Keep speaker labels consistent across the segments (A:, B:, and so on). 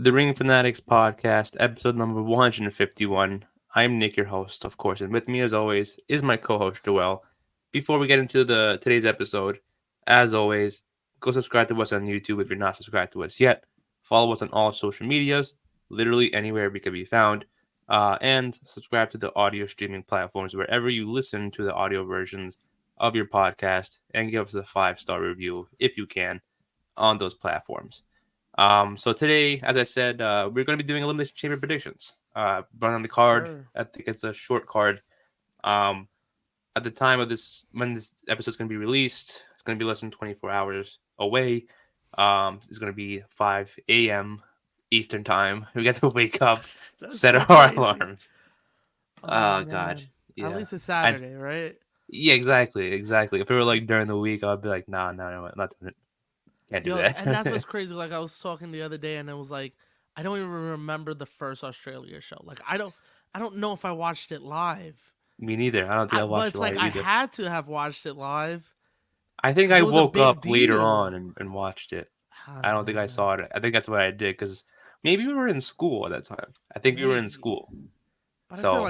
A: The Ring Fanatics podcast, episode number 151. I'm Nick, your host, of course, and with me, as always, is my co-host Joel. Before we get into today's episode, as always, go subscribe to us on YouTube if you're not subscribed to us yet. Follow us on all social medias, literally anywhere we can be found, and subscribe to the audio streaming platforms wherever you listen to the audio versions of your podcast, and give us a 5-star review if you can on those platforms. So today, as I said, we're going to be doing Elimination Chamber predictions. Run on the card.
B: Sure.
A: I think it's a short card. Um, at the time of this, when this episode is going to be released, it's going to be less than 24 hours away. It's going to be 5 a.m. Eastern time. We get to wake up,
B: That's
A: set
B: so
A: our
B: crazy.
A: alarms.
B: Oh
A: God,
B: man. At
A: yeah.
B: least it's
A: And
B: Saturday, right?
A: yeah, exactly. If it were like during the week, I'd be like, nah, no, not doing it. Can't do
B: Yo, and that's
A: that.
B: what's crazy. Like I was talking the other day, and it was like, I don't even remember the first Australia show. Like I don't know if I watched it live.
A: Me neither. I don't think I
B: But
A: watched it
B: it's like
A: live
B: I
A: either.
B: had to have watched it live
A: I think
B: because
A: I
B: it was a
A: woke
B: big
A: up later on
B: deal.
A: and watched it.
B: I
A: I
B: don't
A: don't think
B: know,
A: I
B: man.
A: saw it. I think that's what I did because maybe we were in school at that time. I think we were in
B: Maybe.
A: school.
B: But
A: So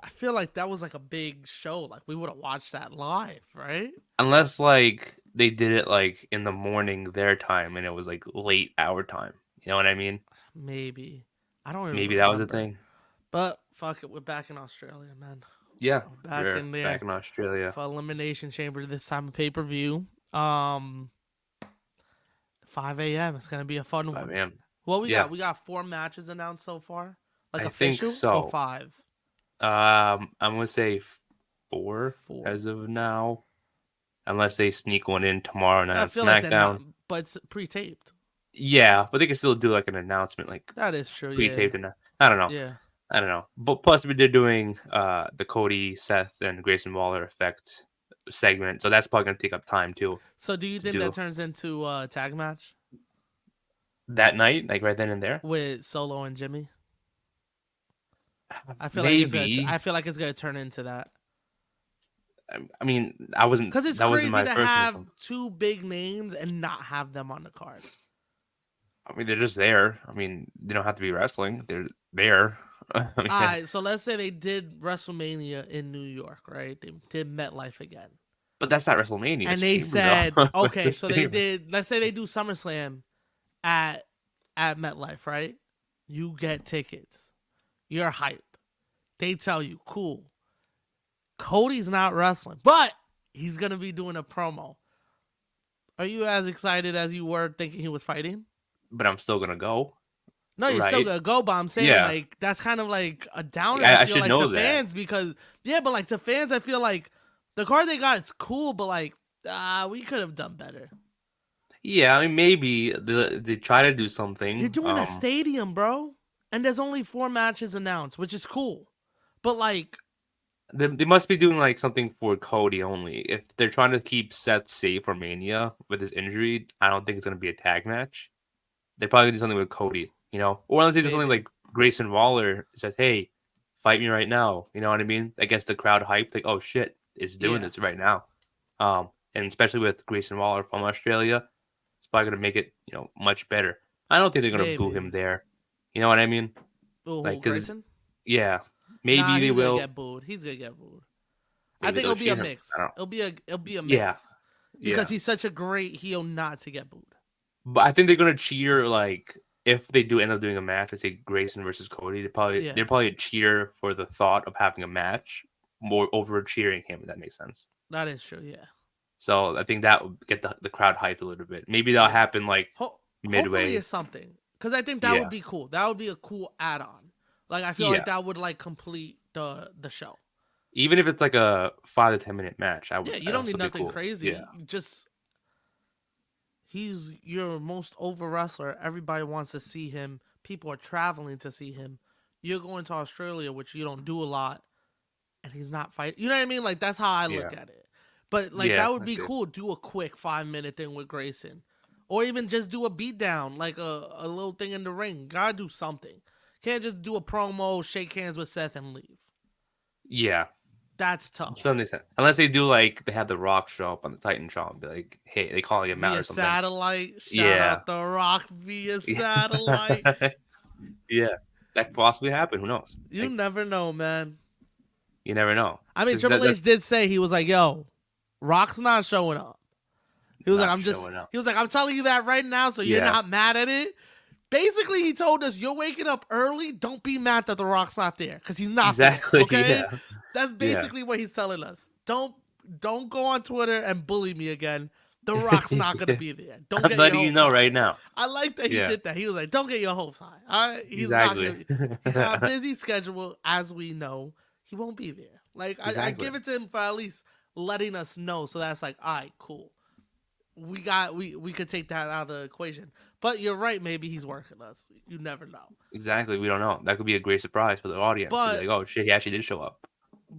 B: I feel like that was like a big show. Like we would have watched that live, right?
A: unless like they did it like in the morning their time and it was like late our time. You know what I mean?
B: Maybe. I don't even
A: Maybe that was the
B: remember.
A: thing.
B: But fuck it, we're back in Australia, man.
A: Yeah,
B: We're back
A: we're
B: in
A: back
B: there
A: in Australia.
B: for Elimination Chamber this time of pay per view. Um, 5 a.m. It's gonna be a fun
A: 5
B: one.
A: a.m.
B: What we
A: Yeah,
B: got? We got 4 matches announced so far, like
A: I think
B: official or
A: so.
B: five.
A: I'm gonna say 4
B: Four.
A: as of now, unless they sneak one in tomorrow night
B: I
A: on
B: feel like they're not,
A: SmackDown.
B: but it's pre-taped.
A: Yeah, but they can still do like an announcement, like
B: That is true. Yeah,
A: pre-taped, and I don't know.
B: yeah.
A: I don't know. But plus, they're doing the Cody, Seth, and Grayson Waller effect segment, so that's probably gonna take up time too
B: So do you
A: to
B: think that
A: do
B: turns into a tag match
A: that night, like right then and there.
B: with Solo and Jimmy? I feel like it's gonna.
A: Maybe.
B: I feel like it's gonna turn into that.
A: I mean, I wasn't.
B: Because it's
A: That wasn't
B: crazy
A: my
B: to
A: first
B: have
A: initial.
B: two big names and not have them on the card.
A: I mean, they're just there. I mean, they don't have to be wrestling. They're there. I
B: All
A: mean,
B: right, so let's say they did WrestleMania in New York, right? They did MetLife again.
A: but that's not WrestleMania.
B: And
A: It's
B: they
A: Chamber,
B: said,
A: though.
B: okay,
A: It's
B: so they
A: Chamber.
B: did, let's say they do SummerSlam at at MetLife, right? You get tickets. You're hyped. They tell you, cool. Cody's not wrestling, but he's going to be doing a promo. Are you as excited as you were thinking he was fighting?
A: But I'm still gonna go,
B: No, you're still
A: right?
B: gonna go, but I'm saying
A: Yeah,
B: like that's kind of like a downer. I
A: I
B: feel
A: should
B: like to
A: know that.
B: fans because yeah, but like to fans, I feel like the card they got is cool, but like we could have done better.
A: Yeah, I mean, maybe they try to do
B: You're
A: something.
B: doing a stadium, bro, and there's only 4 matches announced, which is cool, but like
A: They must be doing like something for Cody only. If they're trying to keep Seth safe for Mania with his injury, I don't think it's gonna be a tag match. They probably do something with Cody, or unless they do something
B: maybe
A: like Grayson Waller says, "Hey, fight me right now." You know what I mean? I guess the crowd hyped like, "Oh shit, it's doing
B: yeah,
A: this right now." And especially with Grayson Waller from Australia, it's probably gonna make it much better. I don't think they're gonna boo him
B: maybe.
A: there. You know what I mean?
B: Oh,
A: Like, cause
B: Grayson?
A: yeah,
B: Nah,
A: maybe they
B: he's gonna
A: will.
B: get booed. He's gonna get booed. I
A: Maybe
B: think
A: they'll
B: it'll be a
A: cheer him. I
B: mix.
A: don't know.
B: It'll be a
A: Yeah,
B: mix because
A: yeah.
B: he's such a great heel not to get booed.
A: But I think they're gonna cheer like if they do end up doing a match, let's say Grayson versus Cody,
B: Yeah,
A: they're probably cheer for the thought of having a match more over cheering him. If that makes sense.
B: that is true. Yeah.
A: So I think that would get the crowd hyped a little bit. Maybe that'll
B: Yeah.
A: happen like
B: Hopefully
A: midway.
B: it's something because I think that would
A: Yeah,
B: be cool. That would be a cool add-on. Like I feel like
A: yeah.
B: that would like complete the show.
A: Even if it's like a 5 to 10 minute match,
B: Yeah, you
A: that'll
B: don't need
A: still be
B: nothing
A: cool. Yeah,
B: crazy. Just he's your most over wrestler. Everybody wants to see him. People are traveling to see him. You're going to Australia, which you don't do a lot, and he's not fighting. You know what I mean? Like that's how I
A: yeah,
B: look at it. But like
A: yeah.
B: that would
A: I
B: be
A: see.
B: cool. Do a quick 5 minute thing with Grayson, or even just do a beatdown, like a little thing in the ring. Gotta do something. Can't just do a promo, shake hands with Seth, and leave.
A: Yeah,
B: That's tough.
A: something unless they do like they have the Rock show up on the Titan show and be like, hey, they calling him out or
B: Via
A: something.
B: satellite, shout
A: Yeah,
B: out The Rock via
A: yeah.
B: satellite.
A: Yeah, that could possibly happen. Who knows?
B: You
A: Like,
B: never know, man.
A: you never know.
B: I mean,
A: Because
B: Triple H
A: that's
B: did say, he was like, "Yo, Rock's not showing up." He was like,
A: not
B: "I'm just,"
A: showing up.
B: he was like, "I'm telling you that right now, so you're
A: Yeah,
B: not mad at it." Basically, he told us, "You're waking up early. Don't be mad that the Rock's not there, because he's not there."
A: exactly.
B: Okay,
A: Yeah,
B: that's
A: yeah.
B: basically what he's telling us. Don't go on Twitter and bully me again. The Rock's not gonna
A: Yeah.
B: be there. Don't
A: I'm
B: get your
A: letting you
B: hopes
A: know
B: high.
A: right now.
B: I like that he
A: Yeah,
B: did that. He was like, "Don't get your hopes high." All right, he's not
A: exactly.
B: gonna. He got a busy schedule, as we know. He won't be there. Like I
A: Exactly.
B: give it to him for at least letting us know. So that's like, all right, cool. We could take that out of the equation. But you're right. Maybe he's working us. You never know.
A: Exactly. We don't know. That could be a great surprise for the audience to be
B: But
A: like, "Oh shit, he actually did show up."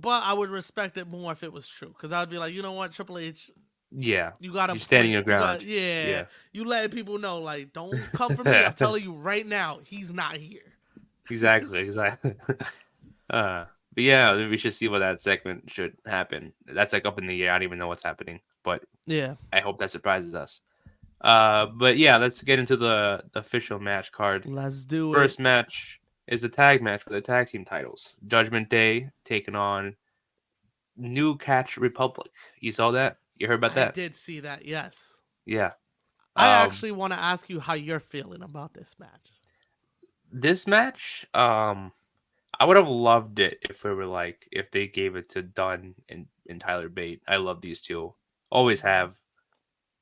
B: I would respect it more if it was true, because I'd be like, you know what, Triple H,
A: Yeah,
B: you got a
A: you're standing
B: point.
A: your
B: You got,
A: ground.
B: yeah.
A: Yeah.
B: You letting people know, like, don't come for me. I'm telling you right now, he's not here.
A: Exactly. Exactly. Uh, but yeah, we should see what that segment should happen. That's like up in the air. I don't even know what's happening, but
B: Yeah.
A: I hope that surprises us. But yeah, let's get into the official match card.
B: Let's do it.
A: First match is a tag match for the tag team titles. Judgment Day taking on New Catch Republic. You saw that? You heard about
B: I
A: that?
B: did see that. Yes.
A: Yeah.
B: I
A: Um,
B: actually want to ask you how you're feeling about this match.
A: this match, I would have loved it if it were like if they gave it to Dunn and Tyler Bate. I love these two. Always have.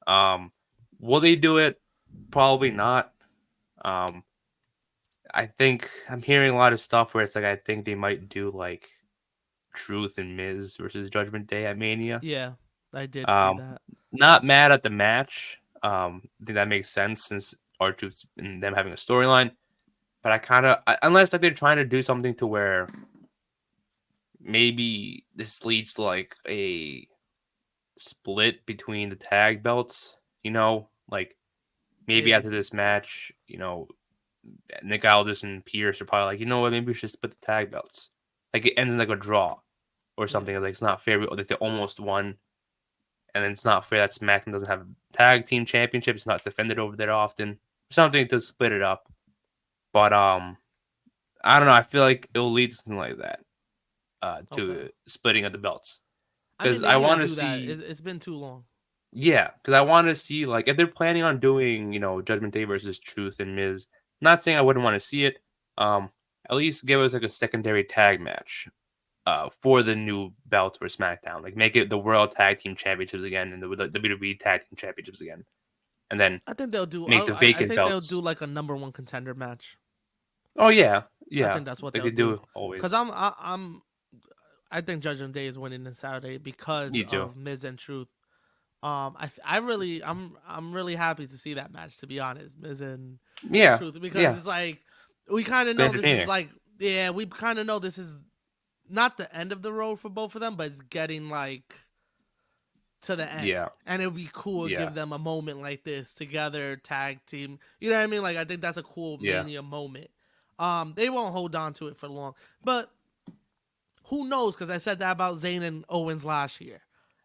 A: Um, will they do it? Probably not. Um, I think I'm hearing a lot of stuff where it's like I think they might do like Truth and Miz versus Judgment Day at Mania.
B: Yeah, I did see
A: Um,
B: that.
A: not mad at the match. I think that makes sense since R-Truth and them having a storyline. But I kind of, unless like they're trying to do something to where maybe this leads to like a split between the tag belts, like maybe
B: Yeah.
A: after this match, Nick Aldis and Pierce are probably like, you know what, maybe we should split the tag belts. Like it ends in like a draw or
B: Yeah.
A: something. Like it's not fair. Like they almost won, and then it's not fair that SmackDown doesn't have a tag team championship. It's not defended over there often. Something to split it up. But I don't know. I feel like it'll lead to something like that.
B: Okay.
A: To splitting of the belts
B: I mean,
A: because
B: they
A: I
B: need to
A: want to
B: do that.
A: see.
B: It's been too long.
A: Yeah, because I want to see like if they're planning on doing Judgment Day versus Truth and Miz. Not saying I wouldn't want to see it. Um, at least give us like a secondary tag match. For the new belt for SmackDown, like make it the World Tag Team Championships again and the WWE Tag Team Championships again, and then
B: I think they'll do.
A: make the
B: I
A: vacant
B: think they'll
A: belts.
B: do like a number one contender match.
A: Oh yeah,
B: I
A: yeah,
B: think that's what
A: they
B: they'll
A: could do
B: do.
A: it always.
B: Cause I think Judgment Day is winning this Saturday because
A: Me too.
B: of Miz and Truth. I'm really happy to see that match. To be honest, Miz and
A: Yeah,
B: Truth, because
A: yeah,
B: it's like we kind
A: it's
B: of
A: been
B: know this is
A: entertaining.
B: like, yeah, we kind of know this is not the end of the road for both of them, but it's getting like to the end.
A: Yeah,
B: And it would be cool to
A: yeah,
B: give them a moment like this together, tag team. You know what I mean? Like I think that's a cool
A: yeah,
B: Mania moment. They won't hold on to it for long, but who knows? Because I said that about Zayn and Owens last year,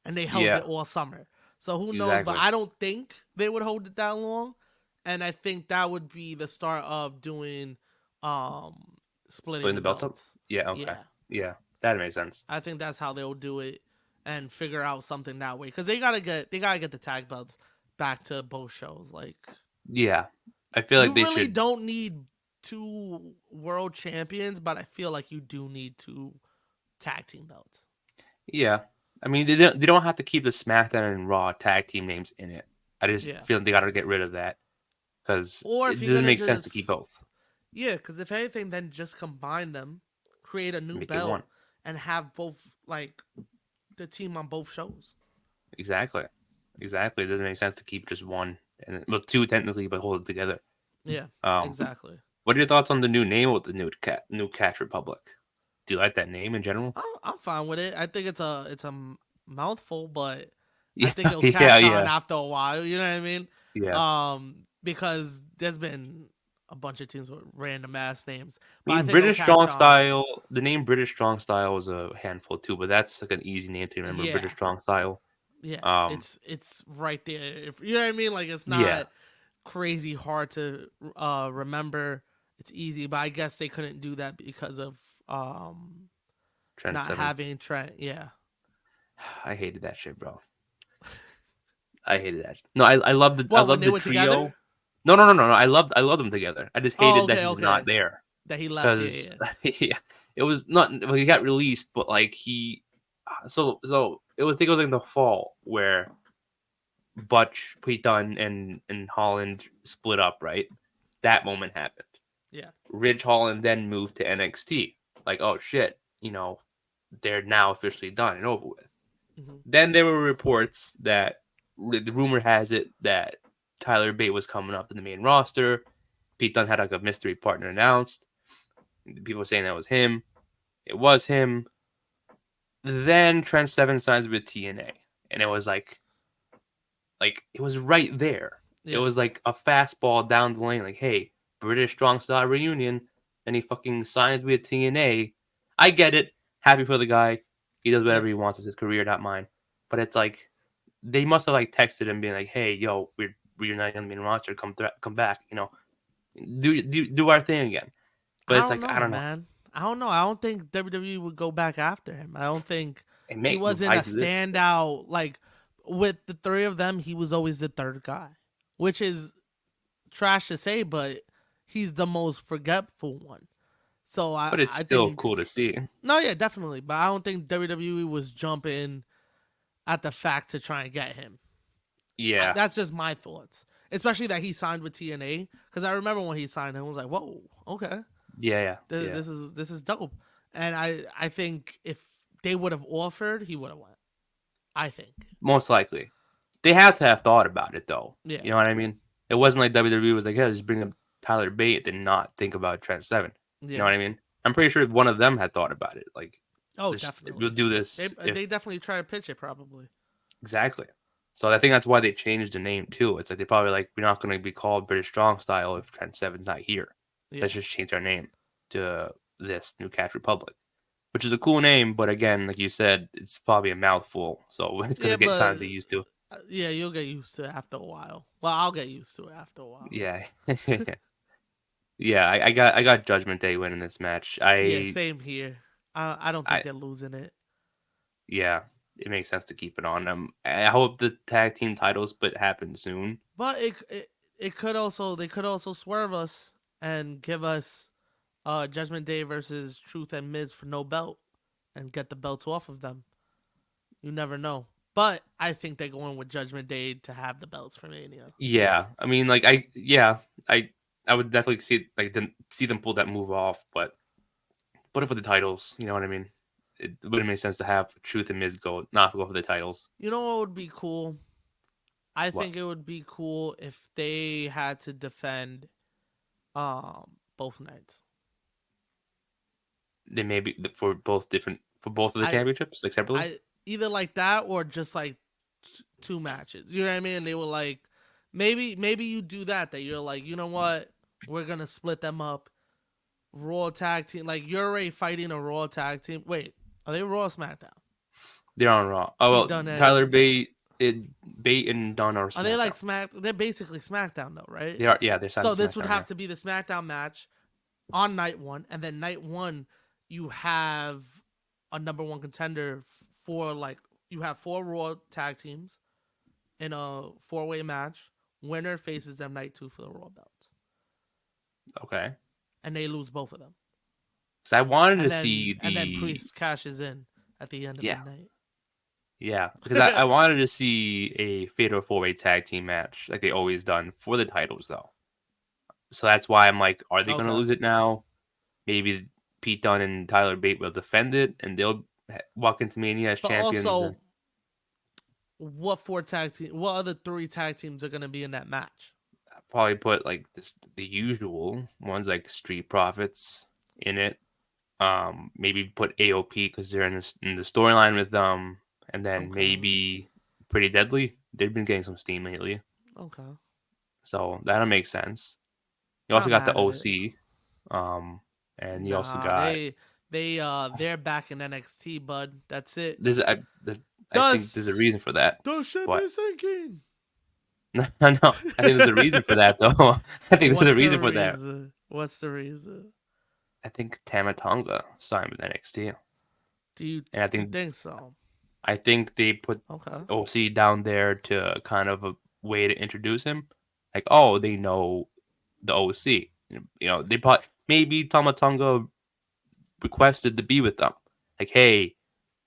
B: and they held it
A: yeah,
B: all summer. So who knows? But
A: exactly.
B: I don't think they would hold it that long, and I think that would be the start of doing splitting
A: Splitting
B: the
A: the belts up.
B: belts.
A: Yeah, okay,
B: Yeah,
A: yeah, that makes sense.
B: I think that's how they'll do it and figure out something that way, because they gotta get the tag belts back to both shows. Like
A: Yeah, I feel like
B: you
A: they
B: really
A: should.
B: don't need two world champions, but I feel like you do need two tag team belts.
A: Yeah, I mean they don't have to keep the SmackDown and Raw tag team names in it. I just
B: Yeah.
A: feel like they got to get rid of that because
B: Or if
A: it
B: you're
A: doesn't
B: gonna
A: make sense to keep
B: just,
A: both.
B: yeah, because if anything, then just combine them, create a new
A: Make it one.
B: belt, and have both, like, the team on both shows.
A: Exactly. Exactly. It doesn't make sense to keep just one and well two technically, but hold it together.
B: Yeah,
A: Um,
B: exactly.
A: what are your thoughts on the new name of the New Catch Republic? Do you like that name in general?
B: I'm fine with it. I think it's a mouthful, but I
A: Yeah,
B: think it'll
A: yeah,
B: catch on
A: yeah,
B: after a while. You know what I mean?
A: yeah.
B: Because there's been a bunch of teams with random ass names,
A: I
B: but I
A: mean,
B: think it'll
A: British
B: catch
A: Strong
B: on.
A: Style. The name British Strong Style is a handful too, but that's like an easy name to remember.
B: Yeah,
A: British Strong Style.
B: yeah.
A: Um,
B: It's right there. If you know what I mean, like it's
A: yeah,
B: not crazy hard to remember. it's easy. But I guess they couldn't do that because of
A: Trent
B: not
A: Seven.
B: having Trent. Yeah.
A: I hated that shit, bro. I hated that. No, I
B: What, when
A: loved
B: they
A: the
B: were together?
A: trio. No. I loved them together. I just
B: Oh,
A: hated that
B: okay,
A: he's not
B: okay.
A: there
B: That he left. Yeah,
A: because
B: yeah,
A: yeah, it was not. Well, he got released, but like so it was. I think it was like the fall where Butch, Pete Dunne, and Holland split up. Right, that moment happened.
B: yeah,
A: Ridge Holland then moved to NXT. Like, oh shit, they're now officially done and over with.
B: hmm
A: Then there were reports that the rumor has it that Tyler Bate was coming up to the main roster. Pete Dunne had like a mystery partner announced. People were saying that was him. It was him. Then Trent Seven signs with TNA, and it was like it was right there. It
B: yeah,
A: was like a fastball down the lane. Like, hey, British Strong Style reunion. Then he fucking signs with TNA. I get it. Happy for the guy. He does
B: yeah.
A: whatever he wants. It's his career, not mine. But it's like they must have like texted him being like, "Hey, yo, we're reuniting on the main roster. Come back. Do our thing again." But
B: I
A: it's
B: don't
A: like I
B: know,
A: don't know.
B: man. I don't know. I don't think WWE would go back after him. I don't think
A: Hey,
B: he
A: mate,
B: wasn't
A: why
B: a
A: do this?
B: standout. Like with the three of them, he was always the third guy, which is trash to say, but he's the most forgetful one. So
A: But it's
B: I
A: still
B: think
A: cool to see.
B: no, yeah, definitely. But I don't think WWE was jumping at the fact to try and get him.
A: Yeah,
B: That's just my thoughts. Especially that he signed with TNA, because I remember when he signed, I was like, "Whoa, okay,
A: yeah.
B: this is dope." And I think if they would have offered, he would have went. I think,
A: Most likely, they had to have thought about it though.
B: yeah,
A: You know what I mean? It wasn't like WWE was like, "Yeah, just bring up Tyler Bate," and not think about Trent Seven. You know
B: yeah.
A: what I mean? I'm pretty sure one of them had thought about it. Like,
B: Oh,
A: this, we'll
B: definitely.
A: do
B: They
A: this if
B: they definitely try to pitch it, probably.
A: exactly. So I think that's why they changed the name too. It's like they probably like we're not going to be called British Strong Style if Trent Seven's not here. Let's
B: Yeah,
A: just change our name to this New Catch Republic, which is a cool name. But again, like you said, it's probably a mouthful, so it's going
B: yeah,
A: to get time
B: but
A: to used to.
B: yeah, you'll get used to it after a while. Well, I'll get used to it after a while.
A: Yeah, yeah. I got Judgment Day winning this match.
B: Yeah, same here. I don't think
A: I
B: they're losing it.
A: yeah. It makes sense to keep it on them. I hope the tag team title split happens soon.
B: But it could also, they could also swerve us and give us Judgment Day versus Truth and Miz for no belt and get the belts off of them. You never know. But I think they're going with Judgment Day to have the belts for Mania.
A: Yeah, I mean, like I I would definitely see them pull that move off, but put it for the titles. You know what I mean? It wouldn't make sense to have Truth and Miz not go for the titles.
B: You know what would be cool? I
A: What
B: think it would be cool if they had to defend both nights.
A: they may be for both of the
B: I
A: championships, like separately.
B: I either like that or just like two matches. You know what I mean? And they were like, maybe you do that. That you're like, you know what? We're gonna split them up. Raw tag team. Like you're already fighting a Raw tag team. Wait, are they Raw or SmackDown?
A: They're on Raw. Oh
B: Pete
A: well,
B: Dunne
A: Tyler
B: and
A: Bate and Dunn are
B: are they like
A: SmackDown.
B: Smack? They're basically SmackDown though, right?
A: They are, yeah, they're signed
B: So
A: to
B: this would
A: SmackDown. Yeah,
B: have to be the SmackDown match on night one, and then night one you have a number one contender for like you have four Raw tag teams in a four-way match. Winner faces them night two for the Raw belts,
A: okay.
B: and they lose both of them.
A: Because I wanted to
B: And
A: see
B: then
A: the
B: Priest cashes in at the end of the
A: yeah
B: night.
A: yeah because I wanted to see a fatal four-way tag team match like they always done for the titles though. So that's why I'm like, are they going to
B: Okay,
A: lose it now? Maybe Pete Dunne and Tyler Bate will defend it, and they'll walk into Mania as
B: but
A: champions. And
B: also, what four tag team? What other three tag teams are going to be in that match?
A: probably put like the usual ones like Street Profits in it. Maybe put AOP because they're in the storyline with them, and then
B: Okay,
A: maybe Pretty Deadly. They've been getting some steam lately,
B: okay,
A: so that'll make sense. You also
B: not
A: got the
B: mad at it.
A: OC, and you also
B: Nah,
A: got
B: they're back in NXT, bud. That's it.
A: this. I think there's a reason for that,
B: The ship
A: but
B: is sinking.
A: no, I think there's a reason for that though. I think there's a
B: What's the
A: reason for that.
B: reason? What's the reason?
A: I think Tama Tonga signed with NXT,
B: Do you
A: and
B: think so?
A: I think they put
B: Okay.
A: OC down there to kind of a way to introduce him. Like, oh, they know the OC. They probably maybe Tama Tonga requested to be with them. Like, hey,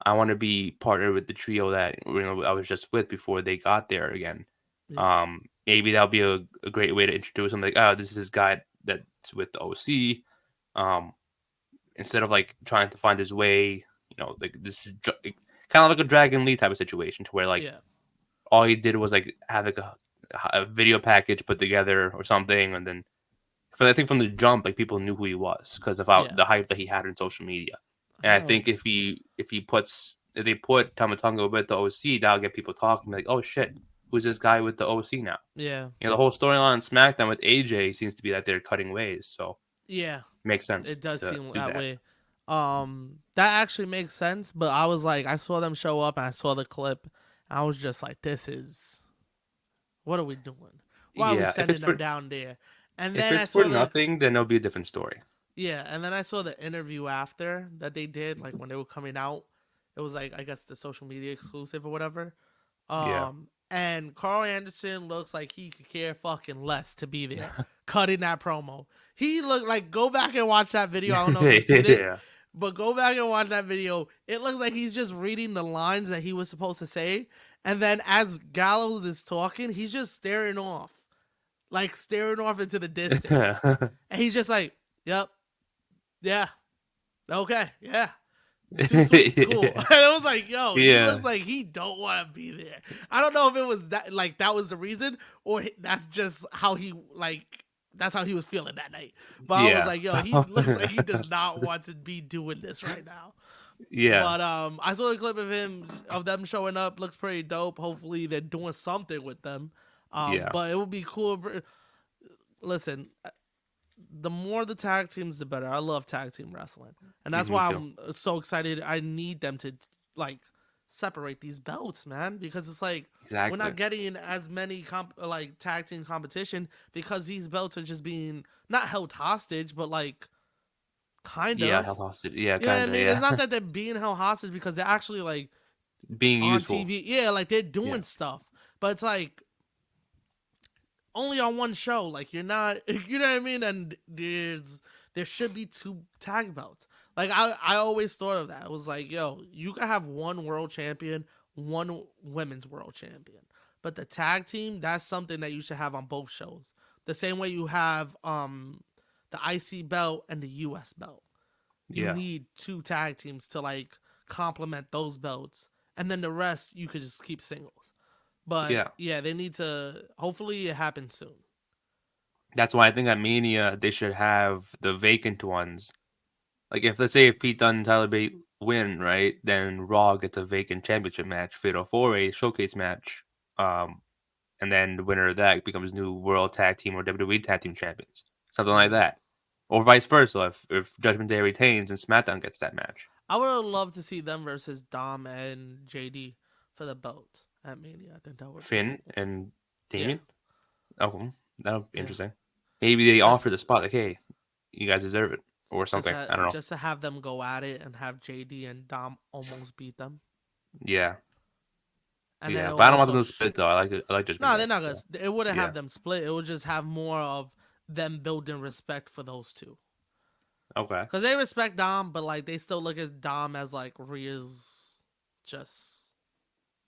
A: I want to be partnered with the trio that I was just with before they got there again.
B: Yeah.
A: Maybe that'll be a great way to introduce him. Like, oh, this is this guy that's with the OC. Instead of like trying to find his way, like this is kind of like a Dragon Lee type of situation, to where like
B: Yeah.
A: all he did was like have like a video package put together or something, and then I think from the jump, like people knew who he was because of
B: Yeah.
A: the hype that he had in social media. And I
B: Oh.
A: think if they put Tamatonga with the OC, that'll get people talking like, oh shit, who's this guy with the OC now?
B: Yeah.
A: The whole storyline on SmackDown with AJ seems to be that they're cutting ways, so
B: Yeah.
A: it makes sense
B: It does
A: to
B: seem
A: do
B: that
A: that.
B: way. That actually makes sense. But I was like, I saw them show up and I saw the clip. And I was just like, this is, what are we doing? Why are we
A: Yeah,
B: sending them down there? And
A: if
B: then I
A: it's for
B: saw the
A: nothing, then it'll be a different story.
B: yeah, and then I saw the interview after that they did, like when they were coming out. It was like I guess the social media exclusive or whatever.
A: Yeah.
B: And Carl Anderson looks like he could care fucking less to be there, cutting that promo. He looked like go back and watch that video. I don't know if you've seen it,
A: Yeah.
B: but go back and watch that video. It looks like he's just reading the lines that he was supposed to say, and then as Gallows is talking, he's just staring off, like staring off into the distance, and he's just like, "Yep, yeah, okay, yeah." Too sweet, cool. And it was like, yo, he looks like he don't want to be there. I don't know if it was that like that was the reason, or that's just how he like that's how he was feeling that night. But I was like, yo, he looks like he does not want to be doing this right now.
A: Yeah.
B: But I saw a clip of them showing up. Looks pretty dope. Hopefully they're doing something with them.
A: Yeah.
B: But it would be cool. Listen, the more the tag teams, the better. I love tag team wrestling, and that's why I'm so excited. I need them to like separate these belts, man, because it's like we're not getting as many like tag team competition because these belts are just being not held hostage, but like kind of
A: held hostage. Yeah,
B: you know what I mean?
A: Yeah.
B: It's not that they're being held hostage because they're actually like
A: being
B: on
A: useful.
B: TV. Yeah, like they're doing stuff, but it's like only on one show. Like you're not, you know what I mean? And there should be 2 tag belts. Like I always thought of that. I was like, yo, you can have one world champion, one women's world champion. But the tag team, that's something that you should have on both shows. The same way you have the IC belt and the US belt. You need 2 tag teams to like complement those belts. And then the rest you could just keep singles. But yeah, they need to. Hopefully, it happens soon.
A: That's why I think at Mania they should have the vacant ones. Like let's say if Pete Dunne and Tyler Bate win, right, then Raw gets a vacant championship match, Fatal 4-Way showcase match, and then the winner of that becomes new World Tag Team or WWE Tag Team champions, something like that, or vice versa. If Judgment Day retains and SmackDown gets that match,
B: I would love to see them versus Dom and JD for the belts at Mania. I think that would
A: Finn and Damien.
B: Yeah.
A: Oh, that would be interesting. Maybe they offer the spot like, hey, you guys deserve it or something. I don't know.
B: Just to have them go at it and have JD and Dom almost beat them.
A: Yeah.
B: And
A: yeah, but I don't want them to split though. I like Judgment Day.
B: No, they're not gonna. It wouldn't have them split. It would just have more of them building respect for those 2.
A: Okay.
B: Because they respect Dom, but like they still look at Dom as like Rhea's just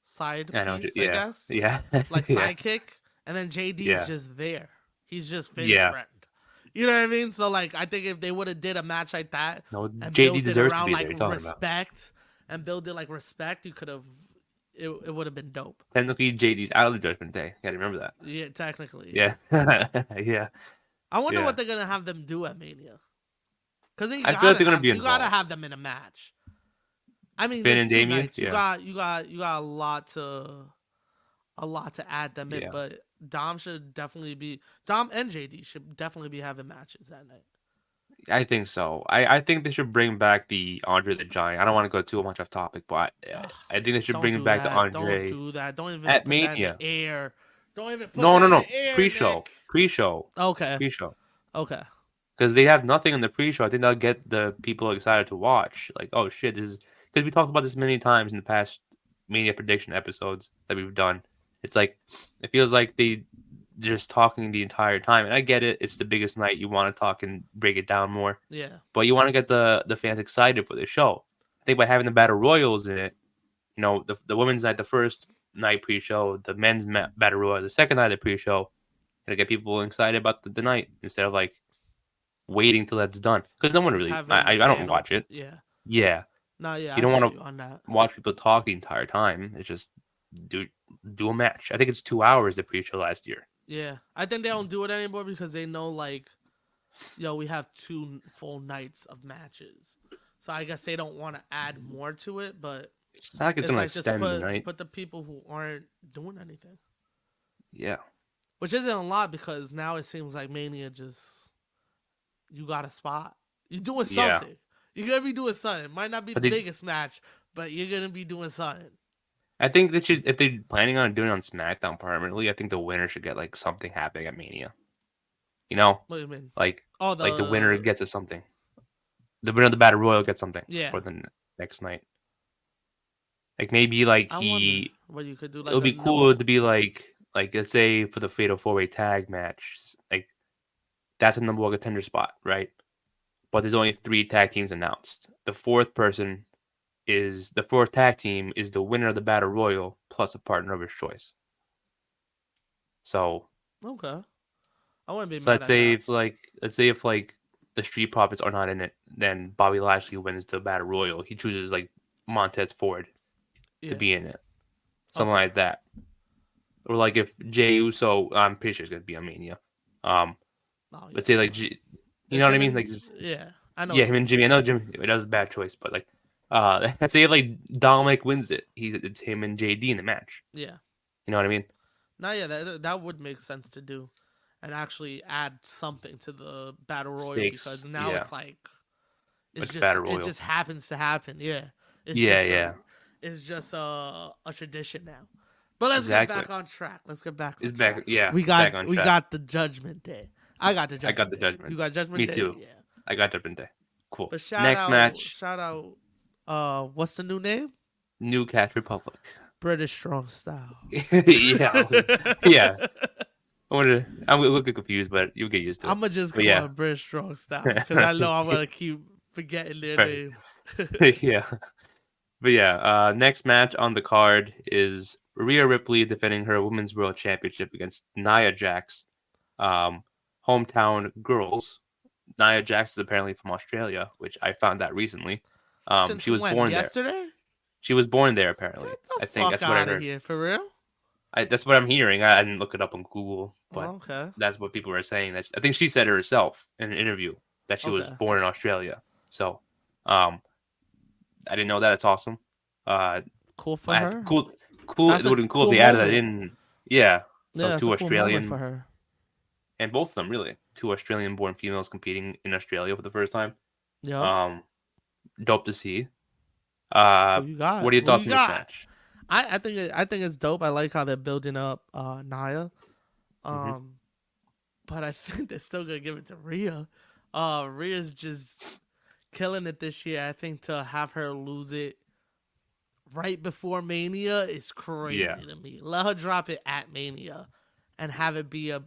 B: side piece, I guess.
A: Yeah.
B: Like sidekick. And then JD's just there. He's just Finn's friend. You know what I mean? So like I think if they would have did a match like that,
A: no,
B: and
A: JD deserves
B: around,
A: to be
B: like,
A: there.
B: Respect and build it like respect, you could have. It would have been dope.
A: Technically, JD's out of Judgment Day. Gotta remember that.
B: Yeah, technically.
A: Yeah. Yeah.
B: I wonder what they're gonna have them do at Mania. Because
A: I feel like they're gonna be involved.
B: You gotta have them in a match. I mean,
A: Finn and Damien.
B: You got a lot to add them in, but Dom should definitely be Dom and JD should definitely be having matches that night.
A: I think so. I think they should bring back the Andre the Giant. I don't want to go too much off topic, but I think they should bring back the Andre.
B: Don't do that. Don't even
A: at
B: put
A: Mania.
B: That in the air. Don't even put
A: no.
B: that in the air,
A: Pre-show.
B: Nick.
A: Pre-show.
B: Okay.
A: Pre-show.
B: Okay.
A: because they have nothing in the pre-show. I think that'll get the people excited to watch. Like, oh shit, this is because we talked about this many times in the past Mania prediction episodes that we've done. It's like it feels like they're just talking the entire time, and I get it. It's the biggest night. You want to talk and break it down more,
B: Yeah.
A: but you want to get the fans excited for the show. I think by having the battle royals in it, the women's night, the first night pre-show, the men's battle royal, the second night of the pre-show, gonna get people excited about the night instead of like waiting till that's done because no one
B: Just
A: really.
B: having the
A: I don't
B: panel.
A: watch it.
B: Yeah.
A: Yeah,
B: No, yeah,
A: you
B: I
A: don't
B: feel
A: want
B: you
A: to
B: on that.
A: watch people talk the entire time. It's just do do a match. I think it's 2 hours the pre-show last year.
B: Yeah. I think they don't do it anymore because they know, like, yo, we have 2 full nights of matches. So I guess they don't want to add more to it, but
A: It's not like it's
B: it's
A: gonna
B: like just
A: extend the night.
B: put the people who aren't doing anything.
A: Yeah,
B: Which isn't a lot because now it seems like Mania just you got a spot. You're doing
A: yeah.
B: something. You're gonna be doing something. It might not be the
A: But they,
B: biggest match, but you're gonna be doing something.
A: I think they should if they're planning on doing it on SmackDown permanently. I think the winner should get like something happening at Mania. You know,
B: What do you mean?
A: like
B: Oh,
A: like the winner
B: the
A: gets a something. The winner of the battle royal gets something
B: yeah.
A: for the next night. Like maybe like
B: I wonder what you could do.
A: it'll
B: Like a
A: be cool
B: no.
A: to be like let's say for the Fatal 4-Way tag match, like that's a number one contender spot, right? But there's only 3 tag teams announced. The fourth tag team is the winner of the battle royal plus a partner of his choice. So
B: Okay, I wouldn't be
A: so
B: mad at that.
A: let's say if like the Street Profits are not in it, then Bobby Lashley wins the battle royal. He chooses like Montez Ford to
B: Yeah.
A: be in it, something
B: Okay.
A: like that. Or like if Jey Uso, I'm pretty sure it's gonna be a Mania. Um,
B: Oh
A: let's
B: yeah.
A: say like you know
B: It's
A: what I
B: him
A: mean?
B: and
A: Like just,
B: yeah. I know
A: yeah,
B: what you
A: him and
B: mean.
A: Jimmy. I know Jimmy. That was a bad choice, but like let's say if like Dominic wins it, it's him and JD in the match.
B: Yeah.
A: You know what I mean?
B: No, yeah, that would make sense to do, and actually add something to the battle royal because
A: Stakes,
B: now
A: yeah.
B: it's like
A: It's battle
B: it
A: royal.
B: just happens to happen. Yeah, it's
A: Yeah,
B: just
A: yeah,
B: a tradition now. But let's get
A: exactly.
B: back on track. Let's get back on
A: It's back.
B: track.
A: Yeah, back on
B: We
A: track.
B: got the Judgment Day. I got the
A: I got
B: Judgment
A: the
B: Day.
A: judgment.
B: You got Judgment
A: Me
B: Day.
A: too.
B: Yeah.
A: I got Judgment Day. Cool.
B: But
A: Next match,
B: shout out. What's the new name?
A: New Catch Republic.
B: British Strong Style.
A: Yeah, yeah. I'm a little confused, but you'll get used to it.
B: I'm gonna just
A: But
B: call
A: yeah,
B: it British Strong Style because I know I'm gonna keep forgetting their
A: right.
B: name.
A: Yeah. But yeah, next match on the card is Rhea Ripley defending her Women's World Championship against Nia Jax, um, hometown girls. Nia Jax is apparently from Australia, which I found out recently.
B: Since
A: She was
B: when?
A: born there.
B: Yesterday?
A: She was born there, apparently.
B: Get the
A: I think
B: fuck
A: that's what I
B: out of
A: heard.
B: here, for real?
A: That's what I'm hearing. I didn't look it up on Google, but
B: Oh, okay,
A: that's what people were saying. That I think she said it herself in an interview that she was
B: okay,
A: born in Australia. So, um, I didn't know that. It's awesome. Uh,
B: cool for her.
A: cool. It
B: That's a
A: would have been cool if
B: cool
A: they added that
B: moment.
A: in. Yeah. So
B: Yeah, that's a
A: two
B: cool moment for
A: Australian
B: her.
A: and both of them really 2 Australian-born females competing in Australia for the first time.
B: Yep.
A: Um, dope to see.
B: Who you got?
A: What are your
B: Who
A: thoughts
B: you
A: on this
B: got?
A: match?
B: I think it's dope. I like how they're building up Naya.
A: Hmm.
B: Um, but I think they're still gonna give it to Rhea. Rhea's just killing it this year. I think to have her lose it right before Mania is crazy
A: Yeah.
B: to me. Let her drop it at Mania and have it be a.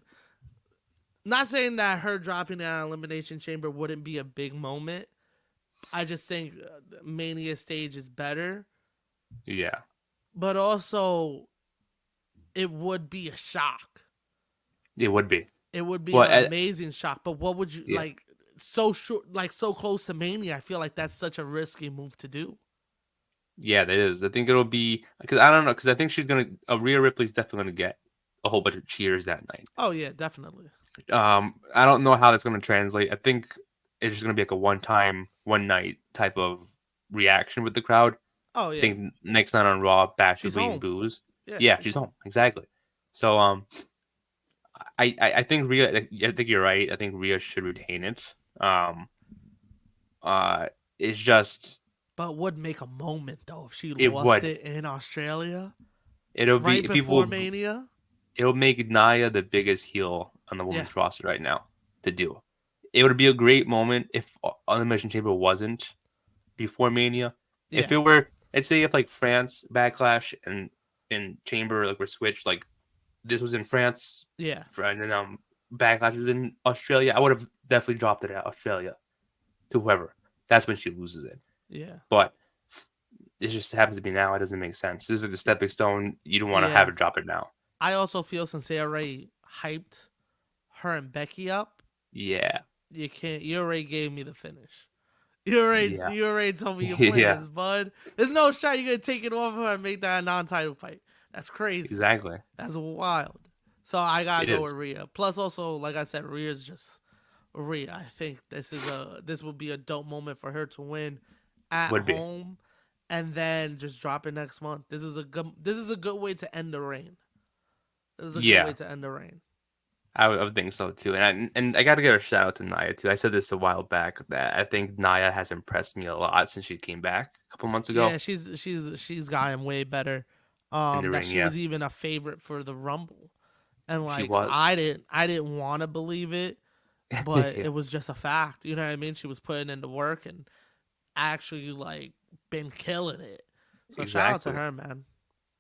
B: Not saying that her dropping it at Elimination Chamber wouldn't be a big moment. I just think the Mania stage is better,
A: Yeah.
B: but also it would be a shock.
A: It would be.
B: It would be
A: Well,
B: an amazing shock. But what would you
A: yeah.
B: like? So short, like so close to Mania. I feel like that's such a risky move to do.
A: Yeah, that is. I think it'll be because I don't know because I think she's gonna. Rhea Ripley's definitely gonna get a whole bunch of cheers that night.
B: Oh yeah, definitely.
A: I don't know how that's gonna translate. I think it's just gonna be like a one night type of reaction with the crowd.
B: Oh
A: I
B: yeah,
A: think next night on Raw, Bash will
B: she's
A: be in
B: home.
A: booze.
B: Yeah,
A: Yeah, she's home exactly. So I think Rhea. I think you're right. I think Rhea should retain it. Um, it's just
B: but would make a moment though if she
A: it
B: lost
A: would.
B: it in Australia
A: It'll be
B: right before
A: people.
B: Mania.
A: It'll make Nia the biggest heel on the
B: Yeah,
A: women's roster right now to do. it would be a great moment if Elimination Chamber wasn't before Mania. If
B: Yeah,
A: it were, let's say, if like France Backlash and Chamber like were switched, like this was in France,
B: yeah,
A: and then Backlash was in Australia, I would have definitely dropped it at Australia to whoever. That's when she loses it.
B: yeah,
A: But it just happens to be now. It doesn't make sense. This is the stepping stone. You don't want to have
B: yeah.
A: it drop it now.
B: I also feel since they already hyped her and Becky up,
A: Yeah,
B: you can't. You already gave me the finish.
A: yeah,
B: You already told me your
A: yeah,
B: plans, bud. There's no shot you're gonna take it off her and make that a non-title fight. That's crazy.
A: exactly.
B: That's wild. So I gotta
A: It
B: go with
A: is.
B: Rhea. Plus, also, like I said, Rhea's just Rhea. I think this would be a dope moment for her to win at
A: Would be.
B: home, and then just drop it next month. This is a good way to end the reign. This is a good way
A: Yeah,
B: to end the reign.
A: I would think so too. And I got to give a shout out to Naya too. I said this a while back that I think Naya has impressed me a lot since she came back a couple months
B: Yeah,
A: ago
B: she's gotten way better.
A: in the
B: That
A: ring.
B: she
A: Yeah,
B: was even a favorite for the Rumble, and
A: she
B: like
A: was.
B: I didn't want to believe it, but
A: Yeah,
B: it was just a fact. You know what I mean? She was putting in the work and actually like been killing it. So shout out to
A: exactly.
B: her, man.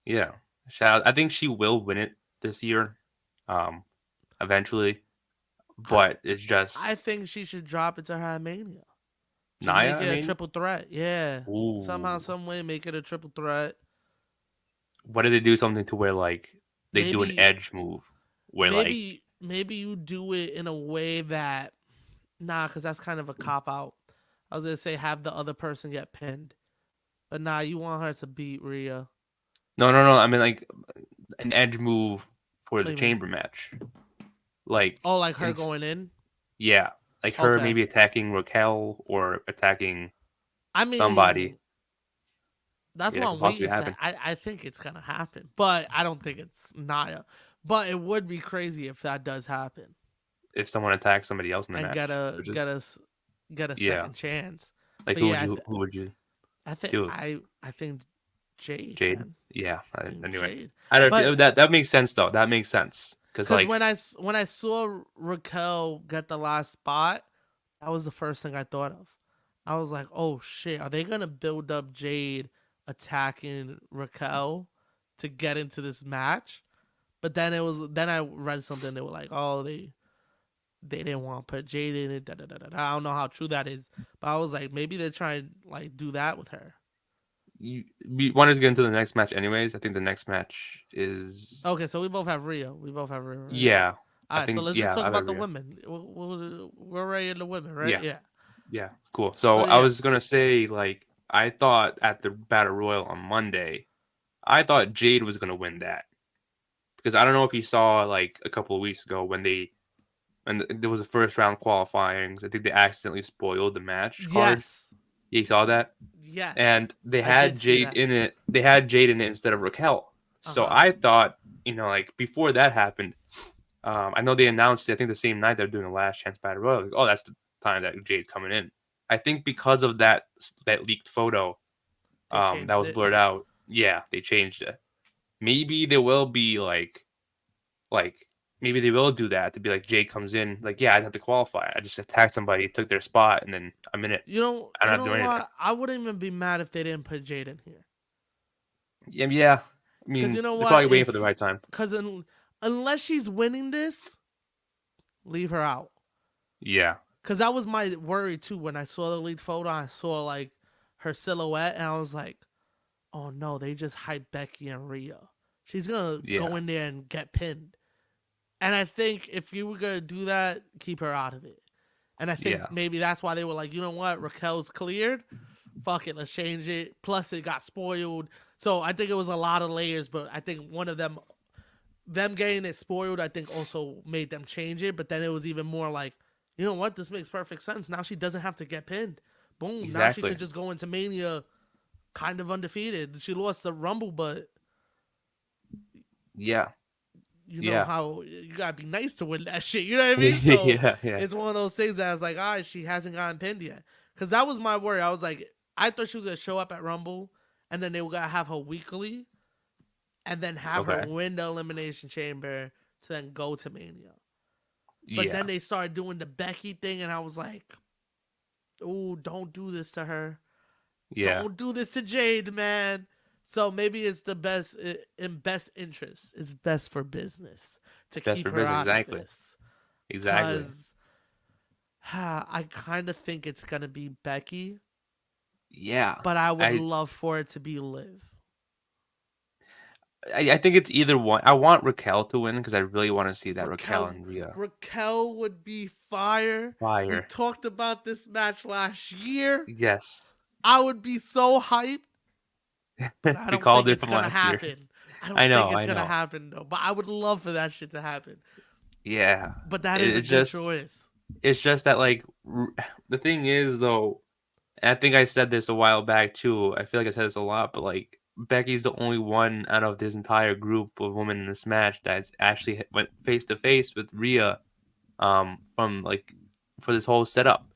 A: Yeah, shout out. I think she will win it this year, um, eventually.
B: I
A: But it's
B: I
A: just
B: think she should drop it to her at Mania. Just
A: Naya.
B: make
A: I
B: it a
A: mean,
B: triple threat. Yeah. Somehow,
A: ooh,
B: some way, make it a triple threat.
A: what did they do something to where like they do an
B: Maybe,
A: edge move where like
B: maybe you do it in a way that nah, because that's kind of a cop out. I was gonna say have the other person get pinned, but nah, you want her to beat Rhea.
A: no, I mean like an edge move for
B: What do
A: the
B: you mean?
A: chamber match, like
B: Oh, like her
A: in
B: going in?
A: yeah, like her
B: Okay.
A: maybe attacking Raquel or attacking
B: I
A: somebody.
B: mean, that's
A: Yeah, that
B: what
A: could
B: I'm
A: possibly
B: waiting to.
A: happen
B: I think it's gonna happen, but I don't think it's Naya. But it would be crazy if that does happen
A: if someone attacks somebody else in the
B: and
A: match, which is
B: get a
A: yeah.
B: second chance.
A: Like
B: But yeah,
A: who would you
B: I think
A: do?
B: I think Jade,
A: Jade?
B: man.
A: Yeah.
B: I think
A: Anyway,
B: Jade.
A: I don't
B: But
A: that makes sense though. That makes sense because
B: because
A: like
B: when I saw Raquel get the last spot, that was the first thing I thought of. I was like, oh shit, are they gonna build up Jade attacking Raquel to get into this match? But then I read something they were like, oh they didn't want to put Jade in it. Da, da, da, da, da. I don't know how true that is, but I was like, maybe they're trying to like do that with her.
A: we wanted to get into the next match anyways. I think the next match is
B: Okay, so we both have Rio. We both have Rio, right?
A: yeah.
B: All
A: I
B: right, so
A: think
B: let's just
A: yeah.
B: talk
A: I have
B: about the
A: Rhea.
B: women. We're already in the women, right?
A: Yeah.
B: Yeah.
A: Yeah. Cool. So
B: So
A: I
B: yeah,
A: was gonna say like I thought at the Battle Royal on Monday, I thought Jade was gonna win that because I don't know if you saw like a couple of weeks ago when there was a first round qualifying. I think they accidentally spoiled the match card.
B: yes,
A: You saw that,
B: yes,
A: and they
B: I did
A: had
B: see
A: Jade
B: that.
A: in it. They had Jade in it instead of Raquel.
B: Uh
A: So
B: huh.
A: I thought, like before that happened, I know they announced it, I think the same night they're doing the last chance battle royal. Like, oh, that's the time that Jade's coming in. I think because of that leaked photo,
B: They
A: that
B: changed
A: was
B: it.
A: blurred out. Yeah, they changed it. Maybe there will be like maybe they will do that to be like Jade comes in like yeah I didn't have to qualify. I just attacked somebody, took their spot, and then I'm in it. I don't
B: You
A: have to
B: know
A: do anything.
B: what? I wouldn't even be mad if they didn't put Jade in here.
A: Yeah, yeah. I
B: Cause you
A: mean,
B: know
A: they're
B: what?
A: probably waiting for the right time.
B: Cause unless she's winning this, leave her out.
A: Yeah,
B: Cause that was my worry too when I saw the leaked photo. I saw like her silhouette, and I was like, oh no, they just hyped Becky and Rhea. She's gonna
A: yeah,
B: go in there and get pinned. And I think if you were gonna do that, keep her out of it. And I think
A: yeah,
B: maybe that's why they were like, you know what, Raquel's cleared. Fuck it, let's change it. Plus, it got spoiled. So I think it was a lot of layers, but I think one of them getting it spoiled, I think also made them change it. But then it was even more like, you know what, this makes perfect sense. Now she doesn't have to get pinned. Boom. Now she
A: exactly.
B: could just go into Mania kind of undefeated. She lost the Rumble, but
A: Yeah,
B: you know
A: yeah,
B: how you gotta be nice to win that shit. You know what I mean? So
A: yeah, yeah,
B: it's one of those things that I was like, all right, she hasn't gotten pinned yet. Because that was my worry. I was like, I thought she was gonna show up at Rumble, and then they were gonna have her weekly, and then have her
A: okay,
B: win the Elimination Chamber to then go to Mania. But
A: Yeah.
B: then they started doing the Becky thing, and I was like, "Ooh, don't do this to her.
A: Yeah.
B: Don't do this to Jade, man." So maybe it's the best in best interest. It's best for business to
A: It's best
B: keep
A: for
B: her
A: business.
B: out of
A: Exactly.
B: this,
A: Exactly.
B: cause I kind of think it's gonna be Becky,
A: Yeah.
B: but I would
A: I
B: love for it to be Liv.
A: I think it's either one. I want Raquel to win because I really want to see that Raquel
B: Raquel
A: and Rhea
B: Raquel would be fire. We
A: fire.
B: talked about this match last year.
A: Yes.
B: I would be so hyped, but I
A: We
B: don't
A: called
B: think
A: it
B: it's
A: from
B: gonna
A: last year.
B: happen. I
A: I
B: don't think
A: know.
B: it's
A: I
B: gonna
A: know.
B: happen though. But I would love for that shit to happen.
A: Yeah.
B: But that is
A: It,
B: a
A: it
B: good
A: just
B: choice.
A: it's just that like the thing is though, and I think I said this a while back too. I feel like I said this a lot, but like Becky's the only one out of this entire group of women in this match that's actually went face to face with Rhea from like for this whole setup.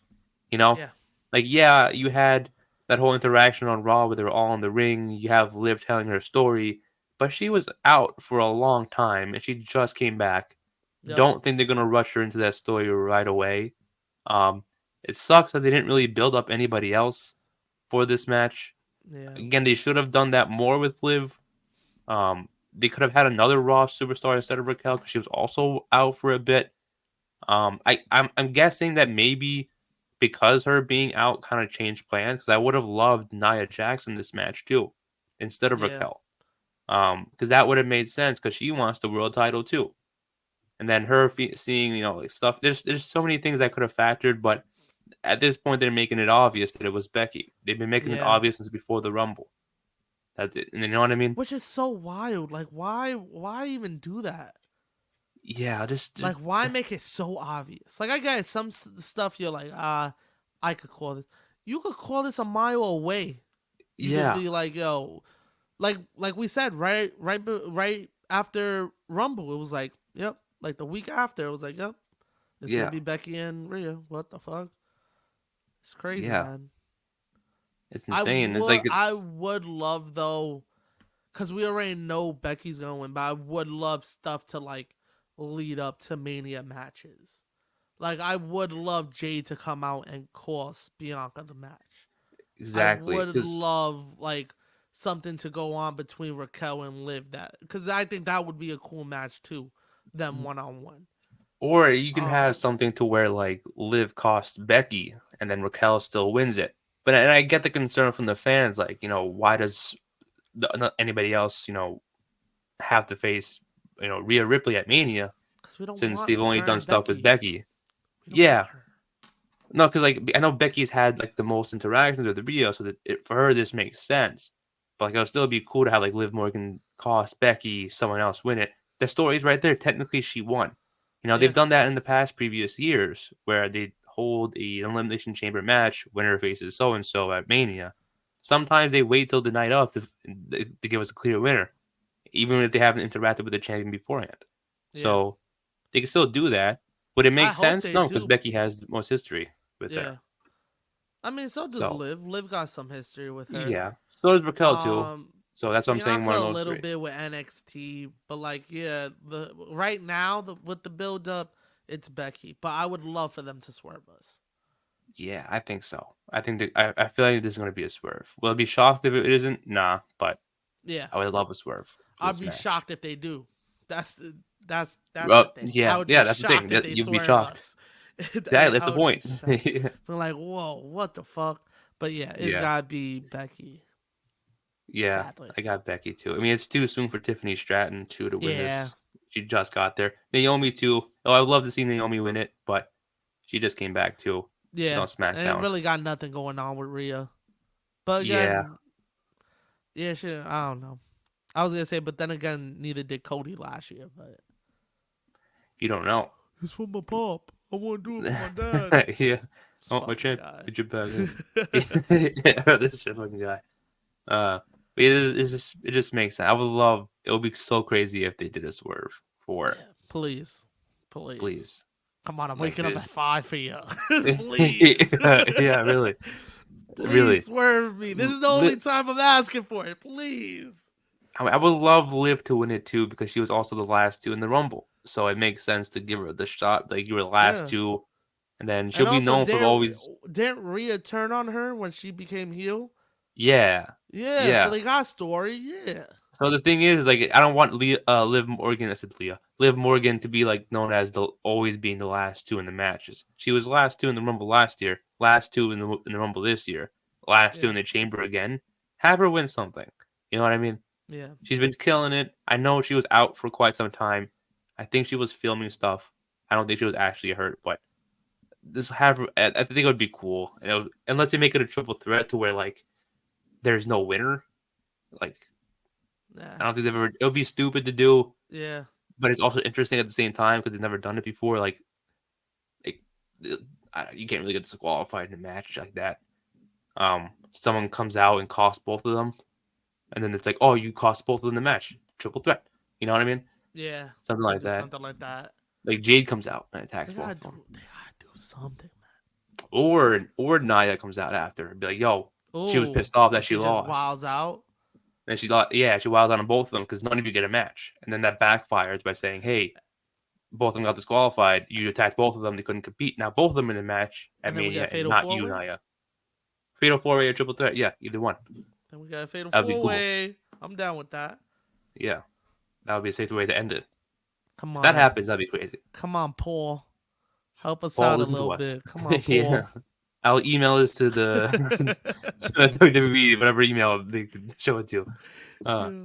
A: You know,
B: Yeah,
A: like yeah, you had that whole interaction on Raw where they were all in the ring. You have Liv telling her story, but she was out for a long time and she just came back.
B: yep,
A: Don't think they're gonna rush her into that story right away. Um, it sucks that they didn't really build up anybody else for this match.
B: yeah,
A: Again, they should have done that more with Liv. They could have had another Raw superstar instead of Raquel because she was also out for a bit. I'm guessing that maybe because her being out kind of changed plans because I would have loved Nia Jackson this match too instead of
B: yeah,
A: Raquel. Because that would have made sense because she wants the world title too. And then her seeing like stuff. There's so many things I could have factored, but at this point they're making it obvious that it was Becky. They've been making it
B: yeah.
A: obvious since before the Rumble. And you know what I mean?
B: Which is so wild. Like, why even do that?
A: Yeah, just
B: Like, why make it so obvious? Like, I guess some stuff you're like, I could call this. You could call this a mile away. You could
A: yeah,
B: be like, yo, like we said, right after Rumble, it was like, yep. Like the week after, it was like, yep, it's gonna
A: yeah,
B: be Becky and Rhea. What the fuck? It's crazy,
A: yeah.
B: man.
A: It's insane. It's like
B: I
A: it's
B: would love though, cause we already know Becky's gonna win, but I would love stuff to like lead up to Mania matches. Like I would love Jade to come out and cost Bianca the match. I
A: exactly
B: would
A: because
B: love like something to go on between Raquel and Liv that because I think that would be a cool match too, them 1-on-1.
A: or you can have
B: Um,
A: something to where like Liv costs Becky and then Raquel still wins it. But and I get the concern from the fans, like why does not anybody else have to face Rhea Ripley at Mania
B: because we don't
A: since
B: want
A: they've only
B: her
A: done
B: and
A: stuff with
B: Becky.
A: Becky.
B: We don't want
A: Yeah,
B: her.
A: no, because like I know Becky's had like the most interactions with Rhea, so that for her this makes sense. But like it'll still be cool to have like Liv Morgan cost Becky, someone else win it. The story's right there. Technically, she won. They've
B: Yeah,
A: done that in the past previous years where they hold a elimination chamber match, winner faces so and so at Mania. Sometimes they wait till the night of to give us a clear winner, even if they haven't interacted with the champion beforehand.
B: yeah.
A: So they can still do that. Would it
B: I
A: make
B: hope
A: sense?
B: they
A: No, because
B: do.
A: Becky has the most history with her.
B: Yeah. I mean, so does
A: So
B: Liv. Liv got some history with her.
A: yeah, so does Raquel too.
B: Um,
A: So that's what I'm saying.
B: Bianca
A: One of
B: a
A: those
B: little
A: three.
B: bit with NXT, but like yeah, the right now with the build up, it's Becky. But I would love for them to swerve us.
A: Yeah, I think so. I think that I feel like this is going to be a swerve. Will I be shocked if it isn't? Nah, but
B: Yeah,
A: I would love a swerve for
B: I'd
A: this
B: be
A: match.
B: shocked if they do. That's the
A: Well,
B: thing. I
A: yeah,
B: would be
A: yeah, that's the thing.
B: shocked if
A: That
B: they
A: you'd be
B: swerve
A: shocked.
B: us.
A: Exactly, that's
B: I
A: the
B: would be
A: point.
B: shocked. We're like, whoa, what the fuck? But yeah, it's
A: Yeah,
B: gotta be Becky.
A: yeah,
B: Sadly,
A: I got Becky too. I mean, it's too soon for Tiffany Stratton too to win
B: yeah,
A: this. She just got there. Naomi too. Oh, I'd love to see Naomi win it, but she just came back too. She's
B: yeah.
A: on
B: And it
A: SmackDown.
B: really got nothing going on with Rhea. But
A: Yeah,
B: again, yeah, sure. I don't know. I was gonna say, but then again, neither did Cody last year. But
A: you don't know.
B: it's for my pop. I want to do it for my dad.
A: Yeah.
B: This
A: Oh, my
B: fucking guy.
A: championship back in. Yeah, this fucking guy. But it just makes sense. I would love. It would be so crazy if they did a swerve for,
B: Yeah, please, please.
A: please,
B: Come on, I'm
A: like
B: waking up at
A: this.
B: 5 for you. Please.
A: Yeah, really,
B: Please
A: really.
B: swerve me. This is the only time I'm asking for it. Please.
A: I would love Liv to win it too because she was also the last two in the Rumble. so it makes sense to give her the shot. Like you were the last
B: Yeah.
A: two, and then she'll
B: And
A: be
B: also,
A: known for always.
B: didn't Rhea turn on her when she became heel?
A: Yeah,
B: Yeah, so
A: yeah.
B: they got story. Yeah.
A: So the thing is, like, I don't want Liv Morgan. I said Leah, Liv Morgan to be like known as the always being the last two in the matches. She was last two in the Rumble last year, last two in the Rumble this year, last two
B: Yeah.
A: in the Chamber again. Have her win something. You know what I mean?
B: Yeah.
A: She's been killing it. I know she was out for quite some time. I think she was filming stuff. I don't think she was actually hurt, but just have her. I think it would be cool. Unless they make it a triple threat to where like there's no winner. Like
B: Nah.
A: I don't think they've ever. It would be stupid to do,
B: Yeah.
A: but it's also interesting at the same time because they've never done it before. Like you can't really get disqualified in a match like that. Someone comes out and costs both of them, and then it's like, oh, you cost both of them the match, triple threat. You know what I mean?
B: Yeah.
A: Something
B: They could
A: like
B: do
A: that.
B: something like that.
A: Like Jade comes out and
B: They
A: attacks both
B: gotta
A: of them,
B: do. They gotta do something,
A: or Nia comes out after and be like, yo,
B: man.
A: she was
B: Ooh,
A: pissed off
B: and
A: that she
B: she just
A: lost.
B: wows out.
A: And she thought, yeah, she wild on both of them because none of you get a match. And then that backfires by saying, hey, both of them got disqualified. You attacked both of them. They couldn't compete. Now both of them in the match at
B: And then we
A: Mania
B: got
A: and
B: Fatal
A: not
B: Four
A: you,
B: Way.
A: Naya. Fatal 4-way or triple threat. Yeah, either one.
B: Then we got a Fatal
A: That would be
B: 4
A: cool.
B: Way. I'm down with that.
A: Yeah, that would be a safer way to end it.
B: Come
A: If that
B: on.
A: happens, that'd be crazy.
B: Come on, Paul. Help us
A: Paul,
B: out a
A: listen
B: little
A: to us.
B: bit. Come on,
A: Yeah.
B: Paul.
A: I'll email this to the to the WWE, whatever email they could show it to. Uh,
B: Yeah.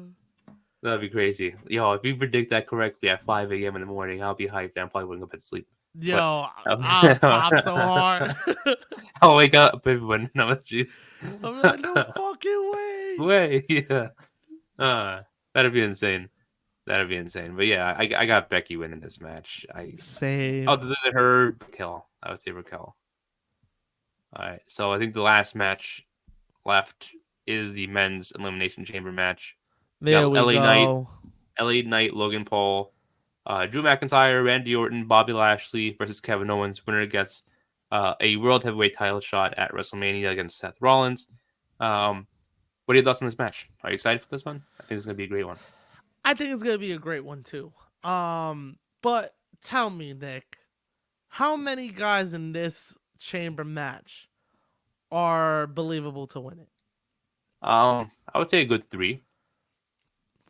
A: That'd be crazy. Yo, if you predict that correctly at 5 a.m. in the morning, I'll be hyped. I probably wouldn't go back to sleep. But
B: Yo, I'll pop so hard.
A: I'll wake up everyone. No, geez.
B: I'm like, no fucking way.
A: Way, yeah. That'd be insane. That'd be insane. But yeah, I got Becky winning this match.
B: Same.
A: Other than her, Raquel. I would say Raquel. All right. So I think the last match left is the men's elimination chamber match. We
B: There
A: got
B: we go.
A: LA Knight, Logan Paul, Drew McIntyre, Randy Orton, Bobby Lashley versus Kevin Owens. Winner gets a World Heavyweight title shot at WrestleMania against Seth Rollins. What are your thoughts on this match? Are you excited for this one? I think it's going to be a great one.
B: I think it's gonna be a great one too. But tell me, Nick, how many guys in this chamber match are believable to win it?
A: I would say a good 3.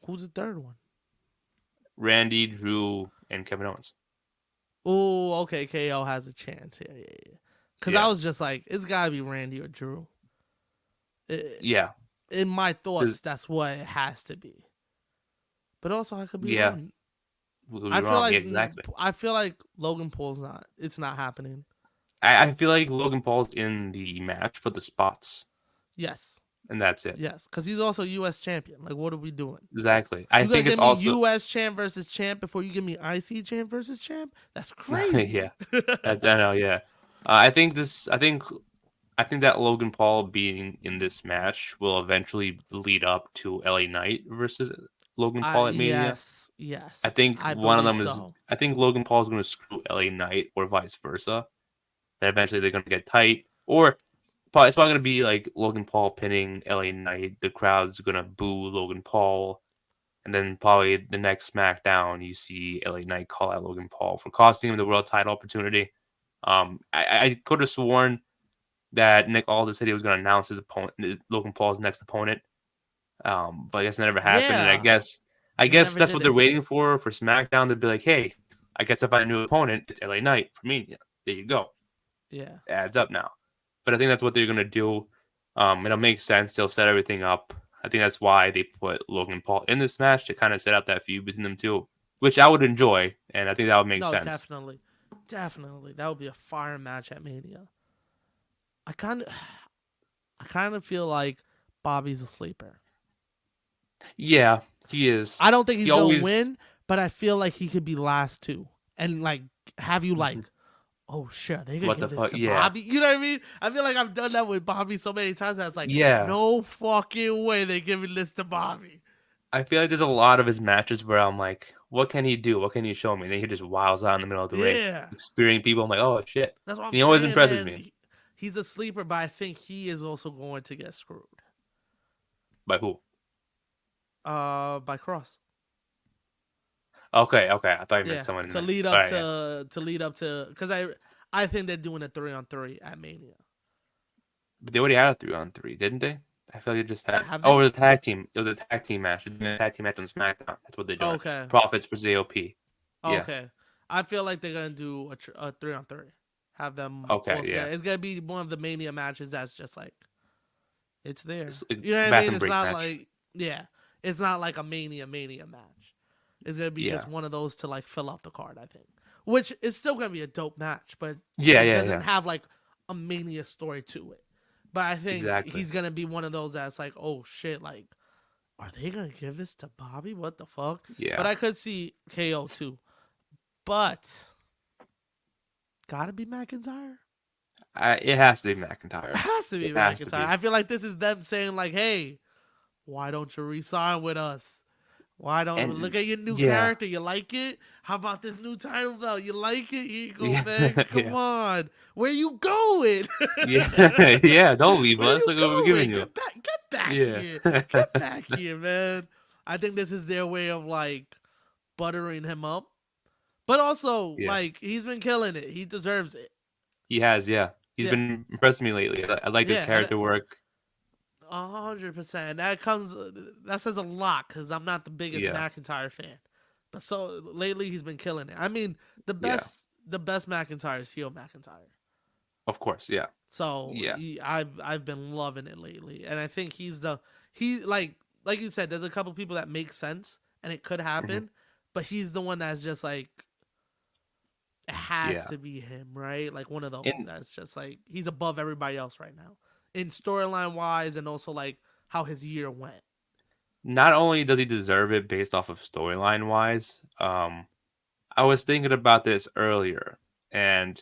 B: Who's the third one?
A: Randy, Drew, and Kevin Owens.
B: Oh, okay, KO has a chance here. Yeah. Because I was just like, it's gotta be Randy or Drew.
A: Yeah.
B: In my thoughts, that's what it has to be. But also, I could be wrong.
A: I feel like exactly.
B: I feel like Logan Paul's not. It's not happening.
A: I feel like Logan Paul's in the match for the spots.
B: Yes.
A: And that's it.
B: Yes, because he's also U.S. champion. Like, what are we doing?
A: Exactly. I think it's
B: also U.S. champ versus champ before you give me IC champ versus champ. That's crazy.
A: Yeah, I know. Yeah, I think that Logan Paul being in this match will eventually lead up to LA Knight versus Logan Paul at Mania.
B: Yes.
A: I think
B: I
A: one of them is.
B: so.
A: I think Logan Paul is going to screw LA Knight, or vice versa. That eventually they're going to get tight, or it's probably going to be like Logan Paul pinning LA Knight. The crowd's going to boo Logan Paul, and then probably the next SmackDown you see LA Knight call out Logan Paul for costing him the world title opportunity. I could have sworn that Nick Aldis said he was going to announce his opponent, Logan Paul's next opponent. But I guess that never happened, and I guess that's what they're waiting for SmackDown to be like, hey, I guess if I find a new opponent, it's LA Knight for me. Yeah, there you go.
B: Yeah,
A: it adds up now. But I think that's what they're gonna do. It'll make sense. They'll set everything up. I think that's why they put Logan Paul in this match to kind of set up that feud between them two, which I would enjoy, and I think that would make sense.
B: Definitely, that would be a fire match at Mania. I kind of feel like Bobby's a sleeper.
A: Yeah, he is.
B: I don't think he's gonna win, but I feel like he could be last two, and like have you like, oh shit, they could give this to Bobby. You know what I mean? I feel like I've done that with Bobby so many times that it's like, no fucking way they're giving this to Bobby.
A: I feel like there's a lot of his matches where I'm like, what can he do? What can he show me? And then he just wows out in the middle of the ring, experiencing people. I'm like, oh shit.
B: That's what I'm
A: he always impresses me.
B: He's a sleeper, but I think he is also going to get screwed.
A: By who?
B: By Cross.
A: Okay, okay. I thought you meant
B: Yeah,
A: someone in
B: to
A: it.
B: lead
A: All
B: up
A: right, yeah.
B: to because I think they're doing a 3-on-3 at Mania.
A: But they already had a 3-on-3, didn't they? I feel like they just had.
B: Have
A: Oh,
B: they?
A: it was a tag team. It was a tag team match. They're doing a tag team match on SmackDown. That's what they're doing.
B: Okay,
A: Profits for ZOP. Yeah.
B: okay. I feel like they're gonna do a 3-on-3. Have them all
A: Okay. Yeah.
B: together. It's gonna be one of the Mania matches that's just like it's there.
A: It's like
B: You know what I
A: back
B: mean?
A: and
B: It's
A: break
B: not
A: match.
B: like yeah, it's not like a Mania match. It's gonna be
A: Yeah.
B: just one of those to like fill out the card. I think, which is still gonna be a dope match, but
A: Yeah.
B: it
A: Yeah.
B: doesn't
A: Yeah.
B: have like a Mania story to it. But I think
A: Exactly.
B: he's gonna be one of those that's like, oh shit, like, are they gonna give this to Bobby? What the fuck? But
A: Yeah.
B: I could see KO too. But gotta be McIntyre.
A: It has to be
B: It
A: McIntyre.
B: has to be
A: It has to
B: McIntyre.
A: be.
B: I feel like this is them saying like, hey, why don't you resign with us? Why don't
A: And
B: look at your new
A: yeah.
B: character? You like it? How about this new title belt? You like it? Here you go,
A: Yeah.
B: man. Come
A: Yeah.
B: on. Where you going?
A: Yeah. Yeah. Don't leave
B: Where
A: us.
B: you
A: Look what we're giving
B: going?
A: you.
B: Get back
A: Yeah.
B: here. Get back here, man. I think this is their way of like buttering him up. But also,
A: Yeah.
B: like, he's been killing it. He deserves it.
A: He has. Yeah. He's
B: Yeah.
A: been impressing me lately. I like his
B: Yeah, and
A: character work.
B: 100%. That says a lot because I'm not the biggest
A: Yeah.
B: McIntyre fan, but so lately he's been killing it. I mean, the
A: Yeah.
B: best McIntyre is heel McIntyre.
A: Of course. Yeah.
B: So
A: Yeah.
B: I've been loving it lately, and I think he like you said, there's a couple people that make sense and it could
A: Hmm.
B: happen, but he's the one that's just like it has
A: Yeah.
B: to be him, right? Like one of those
A: And
B: that's just like he's above everybody else right now in storyline wise, and also like how his year went.
A: not only does he deserve it based off of storyline wise, I was thinking about this earlier, and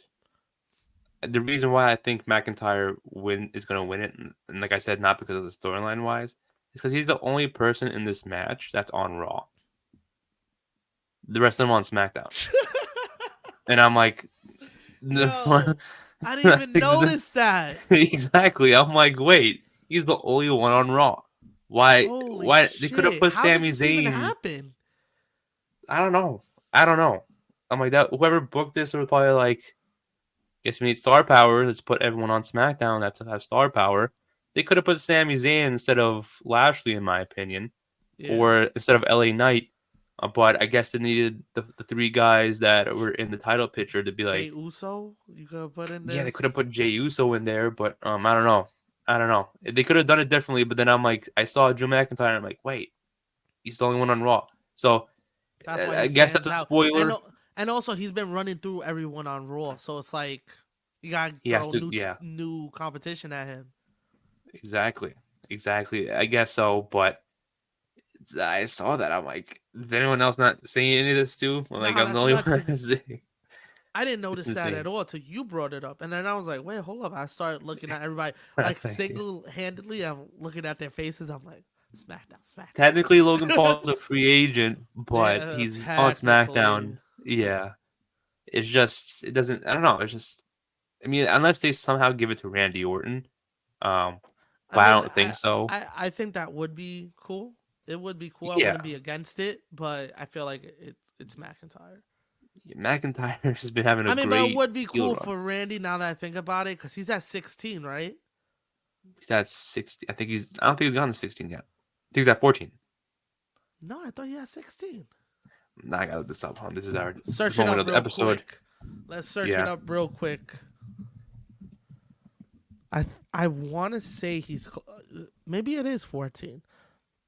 A: the reason why I think McIntyre is going to win it, and like I said, not because of the storyline wise, is because he's the only person in this match that's on Raw. The rest of them on SmackDown, and I'm like,
B: Yo, I didn't
A: like,
B: even notice that.
A: exactly. I'm like, wait, he's the only one on Raw. Why?
B: Holy
A: Why they could have
B: shit!
A: put
B: How did
A: Sami
B: this even
A: Zayn?
B: happen?
A: I don't know. I don't know. I'm like that. Whoever booked this was probably like, guess we need star power. Let's put everyone on SmackDown that have star power. They could have put Sami Zayn instead of Lashley, in my opinion,
B: Yeah.
A: or instead of LA Knight. But I guess they needed the three guys that were in the title picture to be
B: Jay
A: like,
B: Uso, you could put in
A: yeah, they could have
B: this.
A: put Jey Uso in there, but I don't know. I don't know. They could have done it differently, but then I'm like, I saw Drew McIntyre, and I'm like, wait, he's the only one on Raw. So
B: That's why
A: I
B: he
A: guess that's
B: stands
A: a
B: out.
A: spoiler.
B: And also he's been running through everyone on Raw, so it's like you gotta
A: He has
B: throw
A: to, yeah,
B: new competition at him.
A: exactly, exactly. I guess so, but I saw that. I'm like, is anyone else not saying any of this too? Like,
B: Nah,
A: I'm the
B: that's
A: only
B: nuts
A: one
B: because
A: saying.
B: I didn't
A: It's
B: notice that at
A: insane.
B: all till you brought it up, and then I was like, wait, hold up. I started looking at everybody like single handedly. I'm looking at their faces. I'm like, SmackDown, SmackDown,
A: Technically, Logan Paul's
B: SmackDown.
A: a free agent, but
B: Yeah,
A: he's on
B: technically.
A: SmackDown. Yeah, it's just it doesn't. I don't know. It's just. I mean, unless they somehow give it to Randy Orton, um,
B: I
A: but I
B: mean,
A: don't think so.
B: I think that would be cool. It would be cool. I
A: Yeah,
B: wouldn't be against it, but I feel like it's McIntyre.
A: McIntyre has been having a
B: I mean, but it
A: great
B: would be
A: heel
B: cool
A: run.
B: for Randy now that I think about it, because he's at 16, right?
A: He's at 60. I think he's. I don't think he's gone to 16 yet. I think he's at 14.
B: No, I thought he had 16.
A: Nah, I got to look this up. This is our the
B: Search it
A: moment
B: up
A: of the
B: real
A: episode.
B: quick. Let's search it
A: Yeah,
B: up real quick. I want to say maybe it is 14.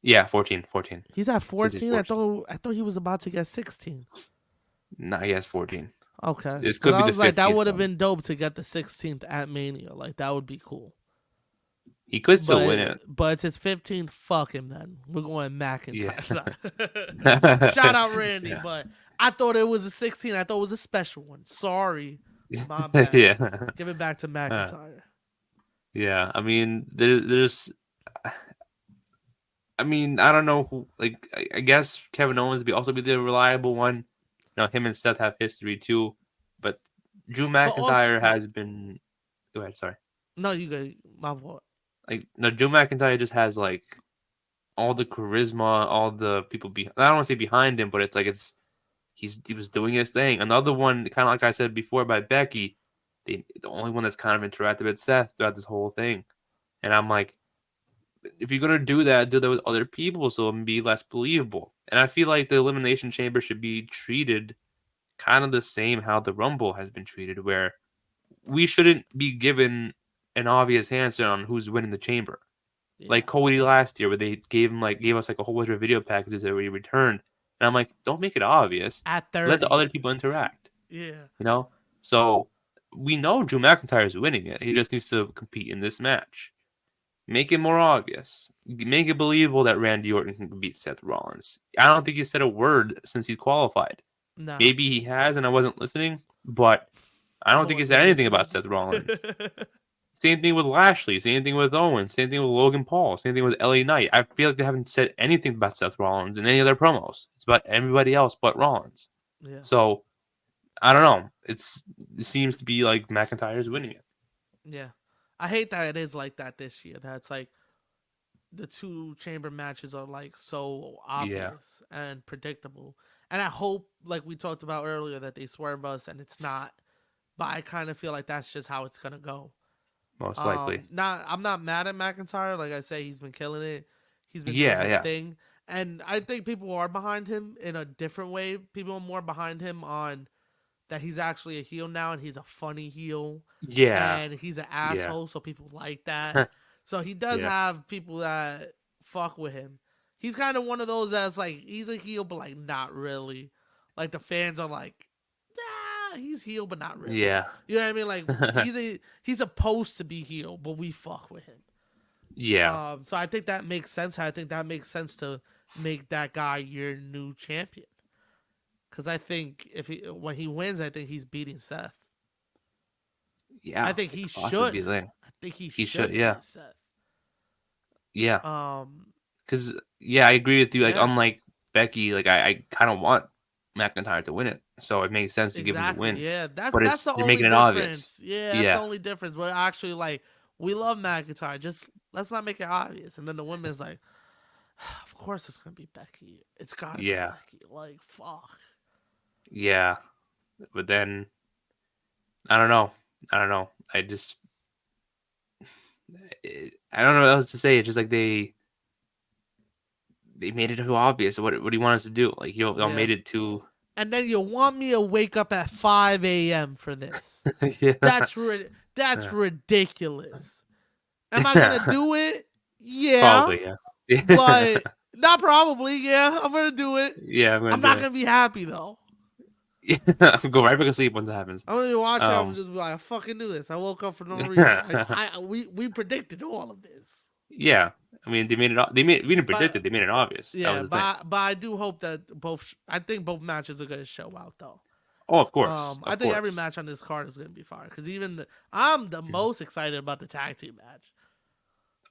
A: yeah, 14, 14.
B: He's at
A: Says he's
B: 14.
A: 14.
B: I thought he was about to get 16.
A: Nah, he has 14.
B: Okay,
A: This
B: because
A: could
B: I
A: be the
B: was like, that
A: 15th
B: would have
A: one.
B: been dope to get the 16th at Mania. Like that would be cool.
A: He could still win it.
B: But it's his 15th. Fuck him then. We're going
A: Yeah.
B: McIntyre. Shout out Randy,
A: Yeah.
B: but I thought it was a 16. I thought it was a special one. Sorry, my bad.
A: Yeah.
B: Give it back to
A: Uh,
B: McIntyre.
A: yeah. I mean, there's. I mean, I don't know who. Like, I guess Kevin Owens be also be the reliable one. You know, him and Seth have history too, but Drew
B: But also,
A: McIntyre has been. Go ahead. Sorry.
B: no, you got my fault.
A: Like, no, Drew McIntyre just has like all the charisma, all the people be. I don't want to say behind him, but it's like it's he was doing his thing. Another one, kind of like I said before by Becky, the only one that's kind of interacted with Seth throughout this whole thing. And I'm like, if you're gonna do that with other people so it can be less believable. And I feel like the Elimination Chamber should be treated kind of the same how the Rumble has been treated, where we shouldn't be given an obvious answer on who's winning the chamber.
B: Yeah.
A: Like Cody last year, where they gave us like a whole bunch of video packages that we returned, and I'm like, don't make it obvious.
B: At
A: Let the
B: 30.
A: other people interact.
B: Yeah.
A: You know, so we know Drew McIntyre is winning it. He just needs to compete in this match. Make it more obvious. Make it believable that Randy Orton can beat Seth Rollins. I don't think he said a word since he's qualified.
B: No.
A: Maybe he has, and I wasn't listening, but I don't think he said anything about Seth Rollins. Same thing with Lashley. Same thing with Owens. Same thing with Logan Paul. Same thing with LA Knight. I feel like they haven't said anything about Seth Rollins in any other promos. It's about everybody else but Rollins.
B: Yeah.
A: So I don't know. It seems to be like McIntyre's winning it.
B: Yeah. I hate that it is like that this year. That's like the two chamber matches are like so obvious and predictable. And I hope, like we talked about earlier, that they swerve us and it's not. But I kind of feel like that's just how it's gonna go.
A: Most likely.
B: I'm not mad at McIntyre. Like I say, he's been killing it. He's been doing his thing. And I think people are behind him in a different way. People are more behind him on that he's actually a heel now and he's a funny heel.
A: Yeah.
B: And he's an asshole, so people like that. So he does have people that fuck with him. He's kind of one of those that's like, he's a heel, but like not really. Like the fans are like, he's heel, but not really.
A: Yeah.
B: You know what I mean? Like he's supposed to be heel, but we fuck with him.
A: Yeah.
B: So I think that makes sense. I think that makes sense to make that guy your new champion. Because I think when he wins, I think he's beating Seth.
A: Yeah.
B: I think he should. I think he should beat Seth.
A: Yeah. Because I agree with you. Like unlike Becky, like I kind of want McIntyre to win it, so it makes sense to give him the win.
B: Yeah, that's the
A: they're
B: only
A: making
B: difference.
A: It obvious.
B: Yeah, that's the only difference. We're actually like, we love McIntyre. Just let's not make it obvious. And then the women's like, of course it's gonna be Becky. It's gotta be Becky. Like fuck.
A: Yeah, but then I don't know. I don't know what else to say. It's just like they made it too obvious. What do you want us to do? Like y'all made it too.
B: And then you want me to wake up at 5 a.m. for this? That's ridiculous. Am I gonna do it? Yeah,
A: probably. Yeah,
B: but not probably. Yeah, I'm gonna do it.
A: Yeah,
B: I'm not gonna be happy though.
A: Go right back to sleep once it happens.
B: I'm gonna watch it. I'm just like, I fucking knew this. I woke up for no reason. We predicted all of this.
A: Yeah, I mean, we didn't predict it. They made it obvious.
B: Yeah, but I do hope that I think both matches are gonna show out though.
A: Oh, of course.
B: I think every match on this card is gonna be fire because I'm the most excited about the tag team match.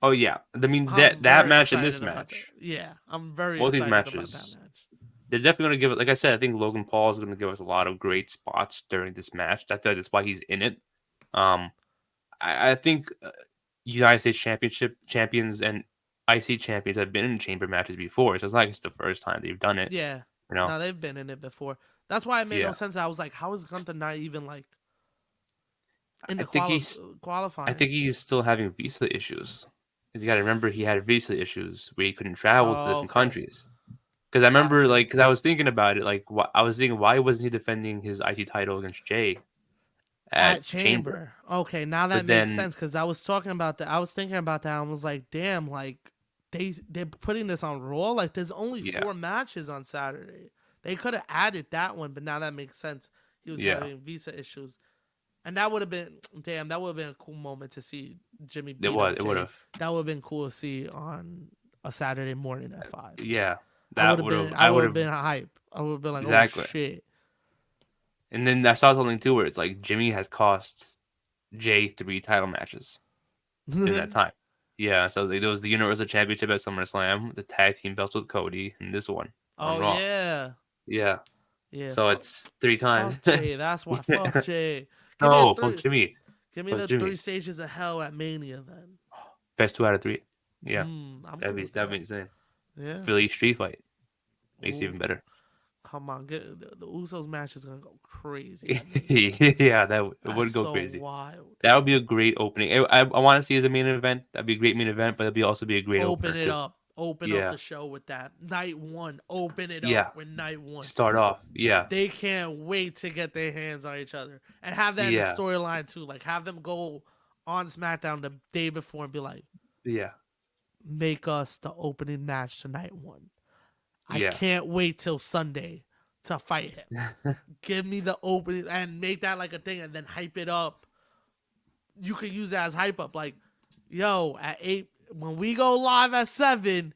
A: Oh yeah, I mean that match and this match.
B: Yeah, I'm very
A: both
B: excited
A: these matches.
B: About that match.
A: They're definitely going to give it. Like I said, I think Logan Paul is going to give us a lot of great spots during this match. I feel like that's why he's in it. I think United States Championship champions and IC champions have been in chamber matches before, so it's not like it's the first time they've done it.
B: Yeah,
A: you know,
B: no, they've been in it before. That's why it made no sense. I was like, how is Gunther not even like in the qualifying?
A: I think he's still having visa issues. Because you got to remember, he had visa issues where he couldn't travel to different countries. Because I remember, because I was thinking about it, I was thinking, why wasn't he defending his IC title against Jay at Chamber?
B: Okay, now that makes sense. Because I was talking about that. I was thinking about that. I was like, damn, like they're putting this on Raw. Like, there's only 4 matches on Saturday. They could have added that one, but now that makes sense. He was having visa issues, and that would have been That would have been a cool moment to see Jimmy. It would have. That would have been cool to see on a Saturday morning at 5.
A: Yeah.
B: I would have been hype. I would have been like, exactly. Oh shit.
A: And then I saw something too where it's like Jimmy has cost Jay 3 title matches in that time. Yeah, so there was the Universal Championship at SummerSlam, the tag team belts with Cody, and this one.
B: Oh
A: Raw.
B: Yeah.
A: So it's 3 times.
B: Fuck Jay. That's why. Fuck Jay.
A: Fuck Jimmy.
B: Give me the 3 stages of hell at Mania then.
A: Best 2 out of 3. Yeah. That'd be insane.
B: Yeah.
A: Philly street fight makes it even better.
B: come on, the Usos match is gonna go crazy at night.
A: Yeah, it
B: That's
A: would go
B: so
A: crazy.
B: wild.
A: That would be a great opening. I want to see it as a main event. That'd be a great main event, but it'd be also be a great
B: Open
A: opener
B: it
A: too.
B: up. Open up
A: Yeah,
B: the show with that. Night one. Open it up
A: yeah.
B: with night one.
A: Start off. Yeah,
B: They can't wait to get their hands on each other. And have that in the
A: yeah,
B: storyline too. Like have them go on SmackDown the day before and be like,
A: yeah,
B: make us the opening match to night one. I
A: yeah,
B: can't wait till Sunday to fight him. Give me the opening and make that like a thing and then hype it up. You could use that as hype up. Like, yo, at 8, when we go live at 7,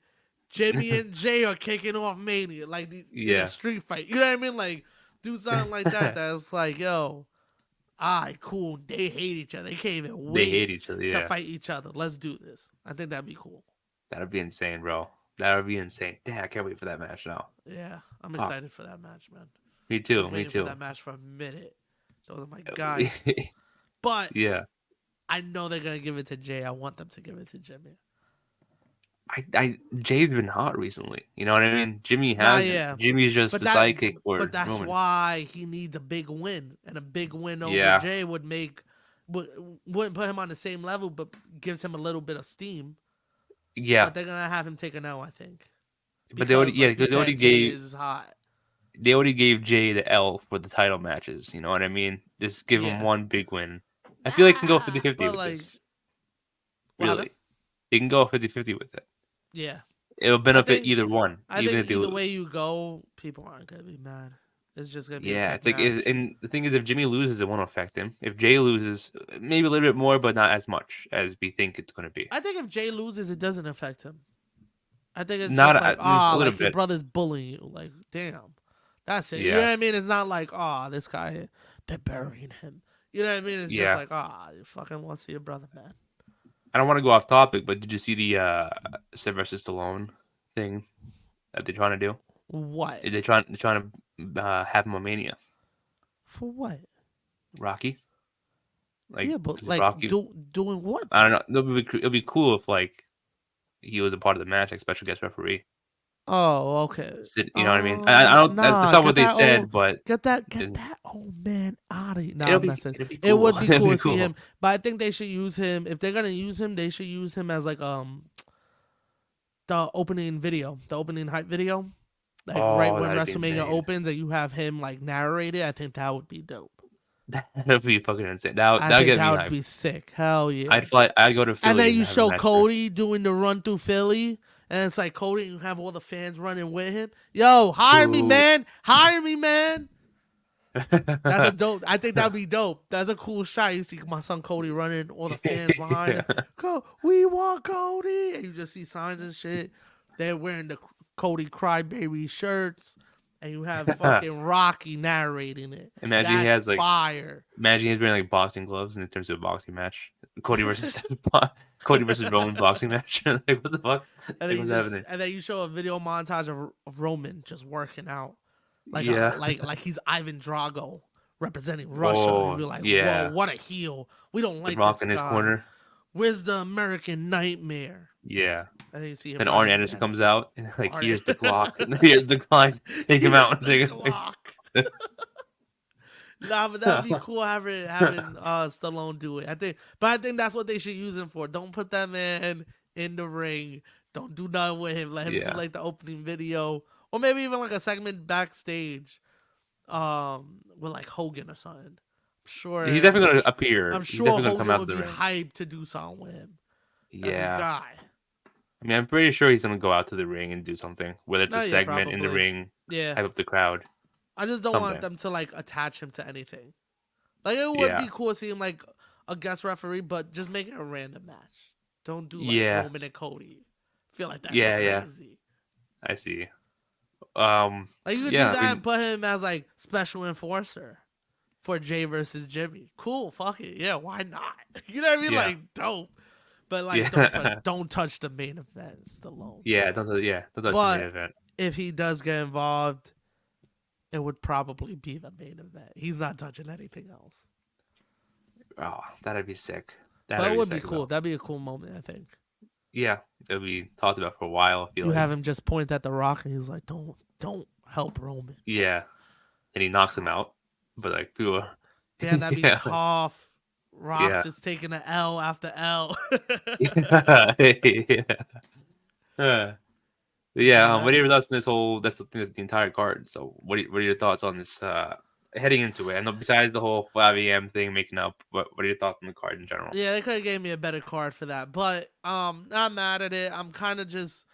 B: Jimmy and Jay are kicking off Mania, like in a
A: yeah.
B: street fight. You know what I mean? Like, do something like that. That's like, yo, alright, cool. They hate each other. They can't even
A: They
B: wait
A: hate each other.
B: to
A: Yeah,
B: fight each other. Let's do this. I think that'd be cool.
A: that'd be insane, bro. That would be insane. Damn, I can't wait for that match now.
B: Yeah, I'm
A: Fuck.
B: excited for that match, man.
A: Me
B: I've
A: too.
B: been
A: Me
B: waiting for
A: too.
B: that match for a minute. Those are my guys. But
A: Yeah.
B: I know they're gonna give it to Jay. I want them to give it to Jimmy.
A: Jay's been hot recently. You know what I mean? Jimmy
B: Nah,
A: hasn't.
B: yeah.
A: Jimmy's just
B: But
A: the
B: that,
A: sidekick for
B: but that's
A: Roman.
B: why he needs a big win, and a big win over
A: Yeah.
B: Jay wouldn't put him on the same level, but gives him a little bit of steam.
A: Yeah,
B: But they're gonna have him take an L, I think.
A: but they already,
B: Like you
A: because they already
B: said, Jay
A: gave
B: is hot.
A: Jay the L for the title matches. You know what I mean? Just give him
B: Yeah.
A: one big win. I feel like he can go 50-50
B: But
A: with
B: like,
A: this.
B: what
A: Really,
B: happened?
A: he can go 50-50 with it.
B: Yeah.
A: It'll
B: I
A: benefit
B: think
A: either one,
B: I
A: even
B: think
A: if they
B: either
A: lose.
B: way you go, people aren't gonna be mad. It's just gonna be a
A: Yeah,
B: good
A: it's like,
B: match.
A: and the thing is, if Jimmy loses, it won't affect him. If Jay loses, maybe a little bit more, but not as much as we think it's going to be.
B: I think if Jay loses, it doesn't affect him. I think it's
A: Not
B: just like,
A: a little
B: like your
A: bit.
B: brother's bullying you. Like, damn. That's it. You know
A: Yeah,
B: what I mean? It's not like, this guy, they're burying him. You know what I mean? It's just
A: yeah.
B: like, you fucking want to see your brother, man.
A: I don't want to go off topic, but did you see the Sylvester Stallone thing that they're trying to do?
B: What?
A: They're trying to have him on Mania.
B: For what?
A: Rocky, like,
B: Yeah, but
A: 'cause
B: like,
A: Rocky.
B: doing what?
A: I don't know. It'll be cool if like he was a part of the match, like special guest referee.
B: Oh, okay.
A: You know what I mean? I don't. That's not what they said, but
B: Get that
A: it-
B: old man out of here. Nah,
A: it'll
B: I'm
A: be
B: not saying
A: it'll be
B: it
A: cool.
B: would be
A: It'll
B: cool
A: be
B: to see
A: cool.
B: him, but I think they should use him. If they're gonna use him, they should use him as like the opening video, the opening hype video, like right
A: Oh,
B: when
A: that'd be
B: WrestleMania
A: insane.
B: opens, and you have him like narrate it. I think that would be dope.
A: That'd be fucking insane.
B: I
A: That'll
B: think
A: get
B: that
A: me
B: would
A: hyped.
B: be sick. Hell yeah!
A: I'd fly. I'd go to Philly
B: And then you
A: have a
B: show
A: match
B: Cody doing the run through Philly, and it's like Cody, and you have all the fans running with him. Yo, hire me,
A: Ooh.
B: man! Hire me, man!
A: there.
B: That's a dope. I think that'd be dope. That's a cool shot. You see my son Cody running, all the fans behind him. Go, we want Cody, and you just see signs and shit. They're wearing the Cody Crybaby shirts, and you have fucking Rocky narrating it.
A: Imagine he
B: That's
A: has like.
B: fire.
A: Imagine he's wearing like boxing gloves in terms of a boxing match. Cody versus Cody versus Roman boxing match. Like what the fuck?
B: And
A: Like,
B: then,
A: what's happening?
B: you show a video montage of Roman just working out, like
A: Yeah.
B: like he's Ivan Drago representing Russia.
A: Oh,
B: You'd be like,
A: yeah.
B: whoa, what a heel! We don't
A: The
B: like
A: Rock
B: this
A: in his
B: guy.
A: corner.
B: Where's the American Nightmare?
A: Yeah.
B: And then you see him.
A: And Arn
B: riding
A: Anderson
B: that.
A: comes out and like
B: Arn-
A: here's the clock. Here's the clock. Take him out.
B: Here's the clock. Nah, but that'd be cool having Stallone do it. I think that's what they should use him for. Don't put that man in the ring. Don't do nothing with him. Let him do like the opening video, or maybe even like a segment backstage, with like Hogan or something. I'm sure
A: He's definitely gonna appear.
B: I'm
A: He's
B: sure
A: definitely
B: Hogan
A: gonna come out
B: would
A: of
B: be
A: the ring.
B: hyped to do something with him. That's his
A: Yeah.
B: guy.
A: I mean, I'm pretty sure he's gonna go out to the ring and do something, whether it's a
B: Yeah,
A: segment in the
B: probably.
A: ring,
B: Yeah.
A: hype up the crowd.
B: I just don't want them to like attach him to anything. Like it would be cool to see him like a guest referee, but just make it a random match. Don't do like Roman and Cody. I feel like that's crazy.
A: I see.
B: Like you could do
A: yeah,
B: that
A: I mean-
B: and put him as like special enforcer for Jay versus Jimmy. Cool, fuck it. Yeah, why not? You know what I mean?
A: Yeah.
B: Like dope. But like
A: Yeah.
B: don't touch the main event, Stallone.
A: don't touch the
B: But
A: main event.
B: if he does get involved, it would probably be the main event. He's not touching anything else.
A: Oh, that'd be sick.
B: But it would be cool. That'd be a cool moment, I think.
A: Yeah, it'll be talked about for a while. I feel
B: You
A: like.
B: have him just point at the Rock, and he's like, "Don't help Roman.
A: Yeah, and he knocks him out. But like people,
B: Damn, that'd be
A: yeah,
B: tough. Rock
A: yeah,
B: just taking an L after L.
A: yeah. Uh, yeah.
B: Nah,
A: What are your thoughts on this whole? That's the entire card. So what are your thoughts on this? Heading into it, I know besides the whole 5 a.m. thing making up, what are your thoughts on the card in general?
B: yeah, they could have gave me a better card for that, but not mad at it. I'm kind of just,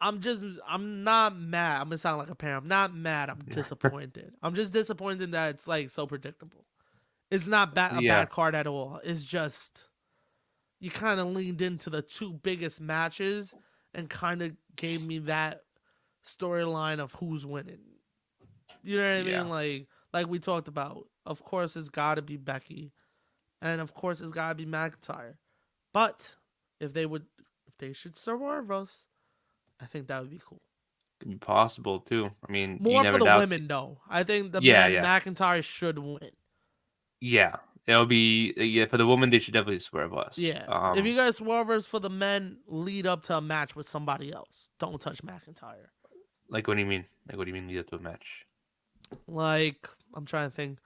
B: I'm not mad. I'm gonna sound like a parent. I'm not mad. I'm disappointed. I'm just disappointed that it's like so predictable. It's not a
A: Yeah,
B: bad card at all. It's just you kind of leaned into the two biggest matches and kind of gave me that storyline of who's winning. You know what I
A: yeah,
B: mean? Like we talked about. Of course, it's got to be Becky, and of course, it's got to be McIntyre. But if they should swerve us, I think that would be cool.
A: could be possible too. I mean, you
B: More for
A: never
B: the
A: doubt.
B: women, though. I think the
A: Yeah,
B: men
A: yeah,
B: McIntyre should win.
A: yeah. It'll be yeah for the woman. They should definitely swerve us.
B: Yeah. If you guys swervers for the men, lead up to a match with somebody else. Don't touch McIntyre.
A: Like what do you mean? Like what do you mean lead up to a match?
B: Like I'm trying to think.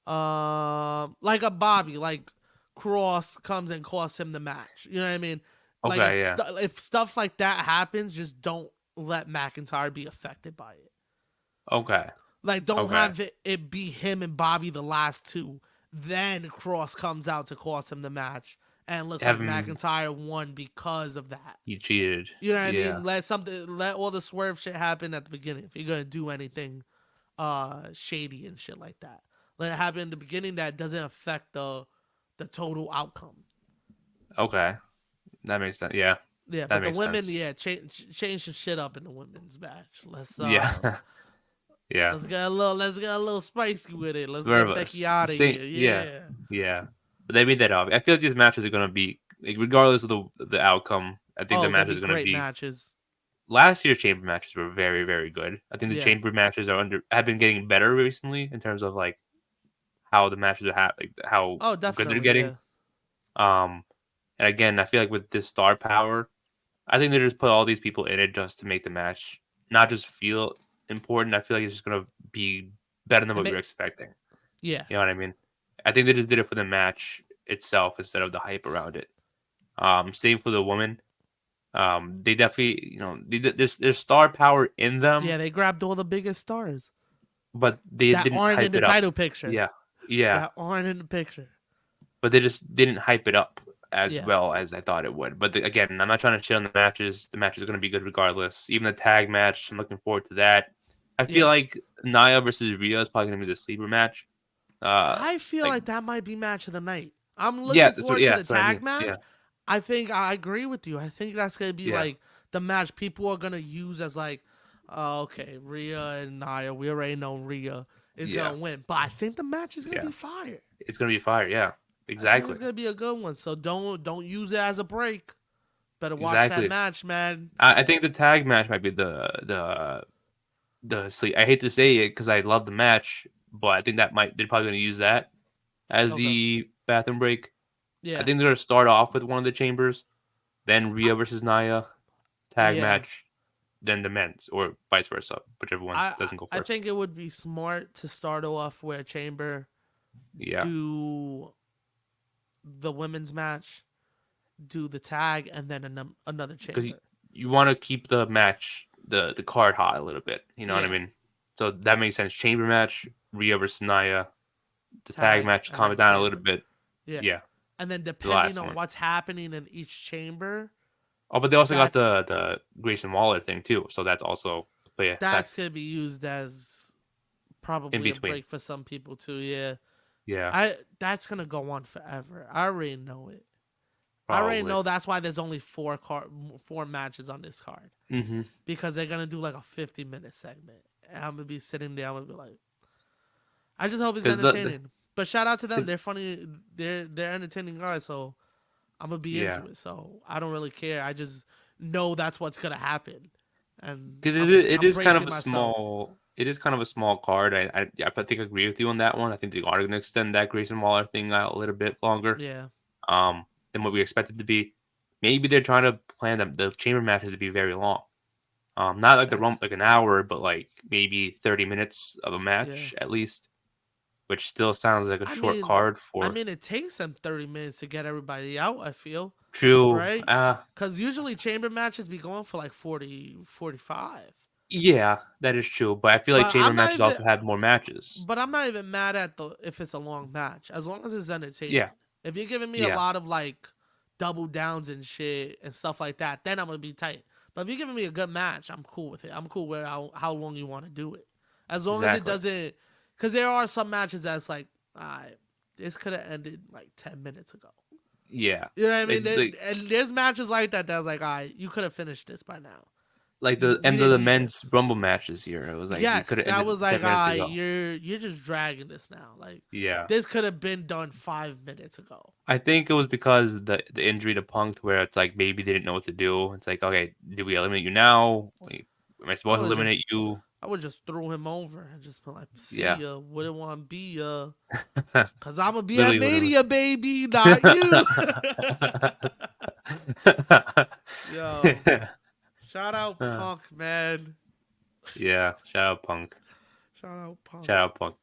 B: Like a Bobby, like Cross comes and costs him the match. You know what I mean? Like
A: Okay, yeah.
B: if stuff like that happens, just don't let McIntyre be affected by it.
A: Okay,
B: Like don't
A: okay.
B: have it be him and Bobby the last two. Then Cross comes out to cost him the match, and it looks
A: Have
B: like
A: him.
B: McIntyre won because of that.
A: He cheated.
B: You know what I
A: Yeah.
B: mean? Let all the swerve shit happen at the beginning. If you're gonna do anything shady and shit like that. Let it happen in the beginning that doesn't affect the total outcome.
A: Okay, that makes sense. Yeah,
B: Yeah,
A: that
B: but the
A: makes
B: women,
A: sense.
B: yeah, change some shit up in the women's match.
A: Yeah, yeah.
B: Let's get a little spicy with it. Let's
A: Swerve
B: get Becky
A: us.
B: out of
A: Same.
B: here.
A: Yeah,
B: Yeah.
A: yeah. But they made that up. I feel like these matches are gonna be like, regardless of the outcome. I think the
B: Oh, gonna
A: matches
B: be
A: are gonna
B: great
A: be.
B: matches.
A: Last year's chamber matches were very very good. I think the
B: Yeah.
A: chamber matches have been getting better recently in terms of like how the matches are like how
B: Oh,
A: good they're
B: definitely.
A: getting.
B: Yeah.
A: Um, and again, I feel like with this star power, I think they just put all these people in it just to make the match not just feel important. I feel like it's just gonna be better than
B: And
A: what we were expecting.
B: yeah.
A: You know what I mean? I think they just did it for the match itself instead of the hype around it. Same for the woman. They definitely, there's star power in them,
B: Yeah. They grabbed all the biggest stars
A: but they
B: that
A: didn't
B: aren't in
A: hype
B: the
A: it up.
B: title picture.
A: Yeah, yeah,
B: That aren't in the picture.
A: but they just didn't hype it up as
B: Yeah.
A: well as I thought it would. But again, I'm not trying to shit on the matches. The matches are going to be good regardless. Even the tag match, I'm looking forward to that. I feel
B: Yeah.
A: like Nia versus Rhea is probably going to be the sleeper match.
B: I feel
A: Like
B: like that might be match of the night. I'm
A: yeah,
B: looking forward to the
A: that's what I
B: tag
A: mean. Yeah,
B: match. I think I agree with you. I think that's gonna be
A: yeah,
B: like the match people are gonna use as like, okay, Rhea and Nia. We already know Rhea is
A: yeah,
B: gonna win, but I think the match is gonna
A: yeah.
B: be fire.
A: It's going to be fire. Yeah,
B: I think
A: exactly,
B: it's gonna be a good one. So don't use it as a break. Better watch that
A: exactly.
B: match, man.
A: I think the tag match might be the sleep. I hate to say it because I love the match, but I think they're probably going to use that as
B: Okay.
A: the bathroom break. I
B: Yeah.
A: think they're gonna start off with one of the chambers, then Rhea versus Nia tag
B: Yeah.
A: match, then the men's, or vice versa, whichever one doesn't go
B: I
A: first.
B: think it would be smart to start off where Chamber
A: Yeah,
B: do the women's match, do the tag, and then another
A: because
B: chamber.
A: you want to keep the match, the card hot a little bit. You know what I
B: Yeah,
A: mean? So that makes sense. Chamber match, Rhea versus Nia, the tag
B: tag,
A: match,
B: and
A: calm it
B: then
A: down a little
B: chamber.
A: bit.
B: Yeah,
A: Yeah,
B: and then
A: the
B: depending
A: last
B: on
A: one.
B: what's happening in each chamber,
A: Oh, but they also got
B: that's
A: the Grayson Waller thing too, so that's also play
B: that's
A: effect
B: gonna be used as
A: in
B: probably a
A: between.
B: break for some people too. Yeah,
A: Yeah,
B: that's gonna go on forever. I already know it. I already
A: probably.
B: know that's why there's only four matches on this card
A: Mm-hmm.
B: because they're gonna do like a 50-minute segment. And I'm gonna be sitting there. I'm gonna be like, I just hope it's
A: Because
B: entertaining. But shout out to them.
A: cause,
B: They're funny. They're entertaining guys. So I'm gonna be
A: yeah.
B: into it. So I don't really care. I just know that's what's gonna happen, and
A: Because it
B: I'm
A: is kind of
B: bracing
A: a
B: myself.
A: small card. I think I agree with you on that one. I think they are going to extend that Grayson Waller thing out a little bit longer
B: Yeah,
A: than what we expected to be. Maybe they're trying to plan the chamber matches to be very long. Not like
B: That's,
A: like an hour, but like maybe 30 minutes of a
B: yeah.
A: match at least, which still sounds like a
B: I
A: short
B: mean,
A: card
B: I
A: for
B: mean, it takes them 30 minutes to get everybody out. I feel
A: true.
B: right because usually chamber matches be going for like 40, 45.
A: Yeah, that is true. But I feel like
B: But
A: chamber
B: I'm not
A: matches
B: even.
A: also have more matches.
B: But I'm not even mad at the if it's a long match as long as it's
A: Yeah,
B: entertaining. If you're giving me a
A: yeah,
B: lot of like double downs and shit and stuff like that, then I'm gonna be tight. But if you're giving me a good match, I'm cool with it. I'm cool with how long you want to do it, as long as it
A: exactly.
B: doesn't. Because there are some matches that's like, this could have ended like 10 minutes ago.
A: Yeah,
B: You know what I mean?
A: like
B: And there's matches like that that's like, you could have finished this by now.
A: like the
B: We
A: end of
B: didn't
A: the
B: need
A: men's
B: this.
A: rumble matches here. It was like it could
B: Yes,
A: have
B: that
A: ended
B: was like,
A: 10 minutes ago.
B: you're just dragging this now. Like
A: Yeah.
B: this could have been done 5 minutes ago.
A: I think it was because the injury to Punk, where it's like maybe they didn't know what to do. It's like, okay, do we eliminate you now? Like, am I
B: I
A: supposed to
B: would just
A: eliminate you?
B: I would just throw him over and just be like, see
A: Yeah,
B: ya, wouldn't want to be ya. Cause I'ma be at
A: literally, literally.
B: Mania, baby, not you. Yo, shout out Punk, man.
A: Yeah, shout out Punk.
B: Shout out Punk.
A: Shout out Punk.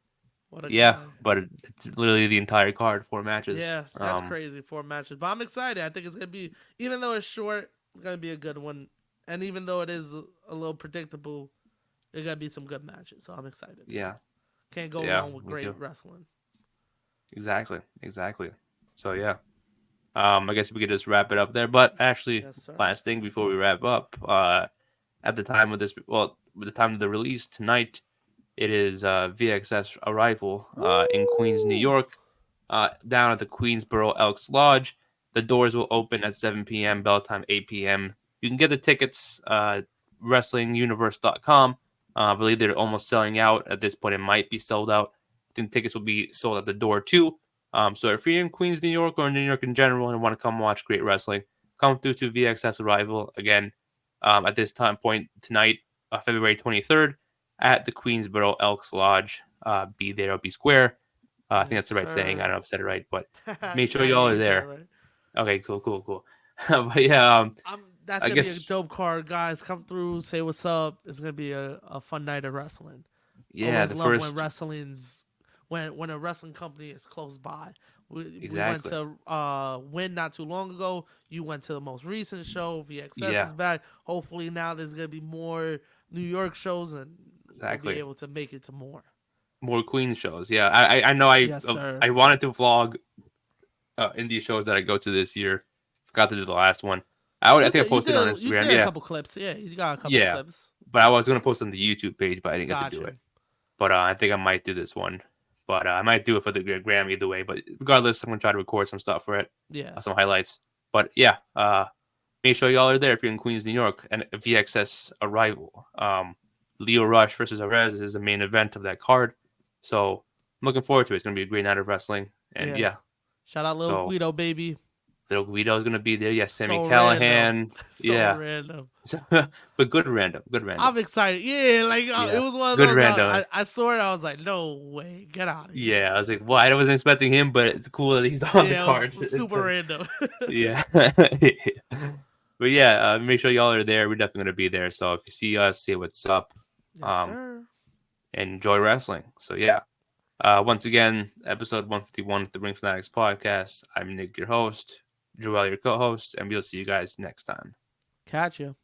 B: What a
A: Yeah,
B: guy.
A: but it's literally the entire card, 4 matches.
B: Yeah, that's crazy. 4 matches, but I'm excited. I think it's gonna be, even though it's short, it's gonna be a good one. And even though it is a little predictable, it gotta be some good matches. So I'm excited.
A: Yeah,
B: Can't go
A: yeah,
B: wrong with
A: me
B: great
A: too.
B: wrestling.
A: Exactly, exactly. So yeah, I guess we could just wrap it up there. But actually,
B: Yes, sir.
A: last thing before we wrap up, at the time of this, well, at the time of the release tonight, it is VXS Arrival in Queens, New
B: Woo!
A: York, down at the Queensboro Elks Lodge. The doors will open at 7 p.m., bell time 8 p.m. You can get the tickets WrestlingUniverse.com. I believe they're almost selling out. At this point, it might be sold out. I think tickets will be sold at the door too. So if you're in Queens, New York, or in New York in general and want to come watch great wrestling, come through to VXS Arrival again at this time point tonight, February 23rd, at the Queensboro Elks Lodge. Be there or be square. I think
B: Yes,
A: that's the right saying. I
B: sir.
A: don't know if I said it right, but make sure
B: Yeah,
A: y'all are
B: you said it
A: there.
B: right.
A: Okay, cool. But yeah,
B: That's
A: I
B: gonna be a
A: guess
B: dope card, guys. Come through, say what's up. It's gonna be a fun night of wrestling.
A: yeah,
B: Always
A: the
B: love when
A: first
B: wrestling's when a wrestling company is close by. We went
A: exactly.
B: to Win not too long ago. You went to the most recent show. VXS
A: Yeah,
B: is back. Hopefully now there's gonna be more New York shows and we'll be
A: exactly.
B: able to make it to more.
A: More Queen shows. Yeah, I know
B: Yes, sir.
A: I wanted to vlog indie shows that I go to this year. Forgot to do the last one. I think I posted on
B: You
A: Instagram.
B: did a
A: Yeah,
B: couple clips. Yeah, you got a couple
A: yeah.
B: clips.
A: But I was gonna post on the YouTube page, but I didn't get to do
B: Gotcha.
A: it. But I think I might do this one. But I might do it for the Gram either way. But regardless, I'm gonna try to record some stuff for it,
B: Yeah.
A: some highlights. But yeah, make sure y'all are there if you're in Queens, New York, and VXS Arrival. Leo Rush versus Arez is the main event of that card. So I'm looking forward to it. It's gonna be a great night of wrestling. And
B: Yeah.
A: yeah,
B: Shout out Lil
A: so
B: Guido, baby.
A: Little Guido's gonna be there. Yes, Sammy
B: So random.
A: Callahan.
B: So
A: Yeah,
B: random.
A: but good random. Good random.
B: I'm excited. Yeah, like it
A: Yeah,
B: was one of
A: good
B: those.
A: random.
B: I saw it. I was like, no way, get out of here.
A: Yeah, I was like, well, I wasn't expecting him, but it's cool that he's on the
B: Yeah, it
A: card.
B: was
A: It's
B: super random.
A: yeah. But yeah, make sure y'all are there. We're definitely gonna be there. So if you see us, say what's up,
B: Yes, sir.
A: and enjoy wrestling. So yeah. Once again, episode 151 of the Ring Fanatics podcast. I'm Nick, your host, Joel, your co-host, and we'll see you guys next time.
B: Catch you.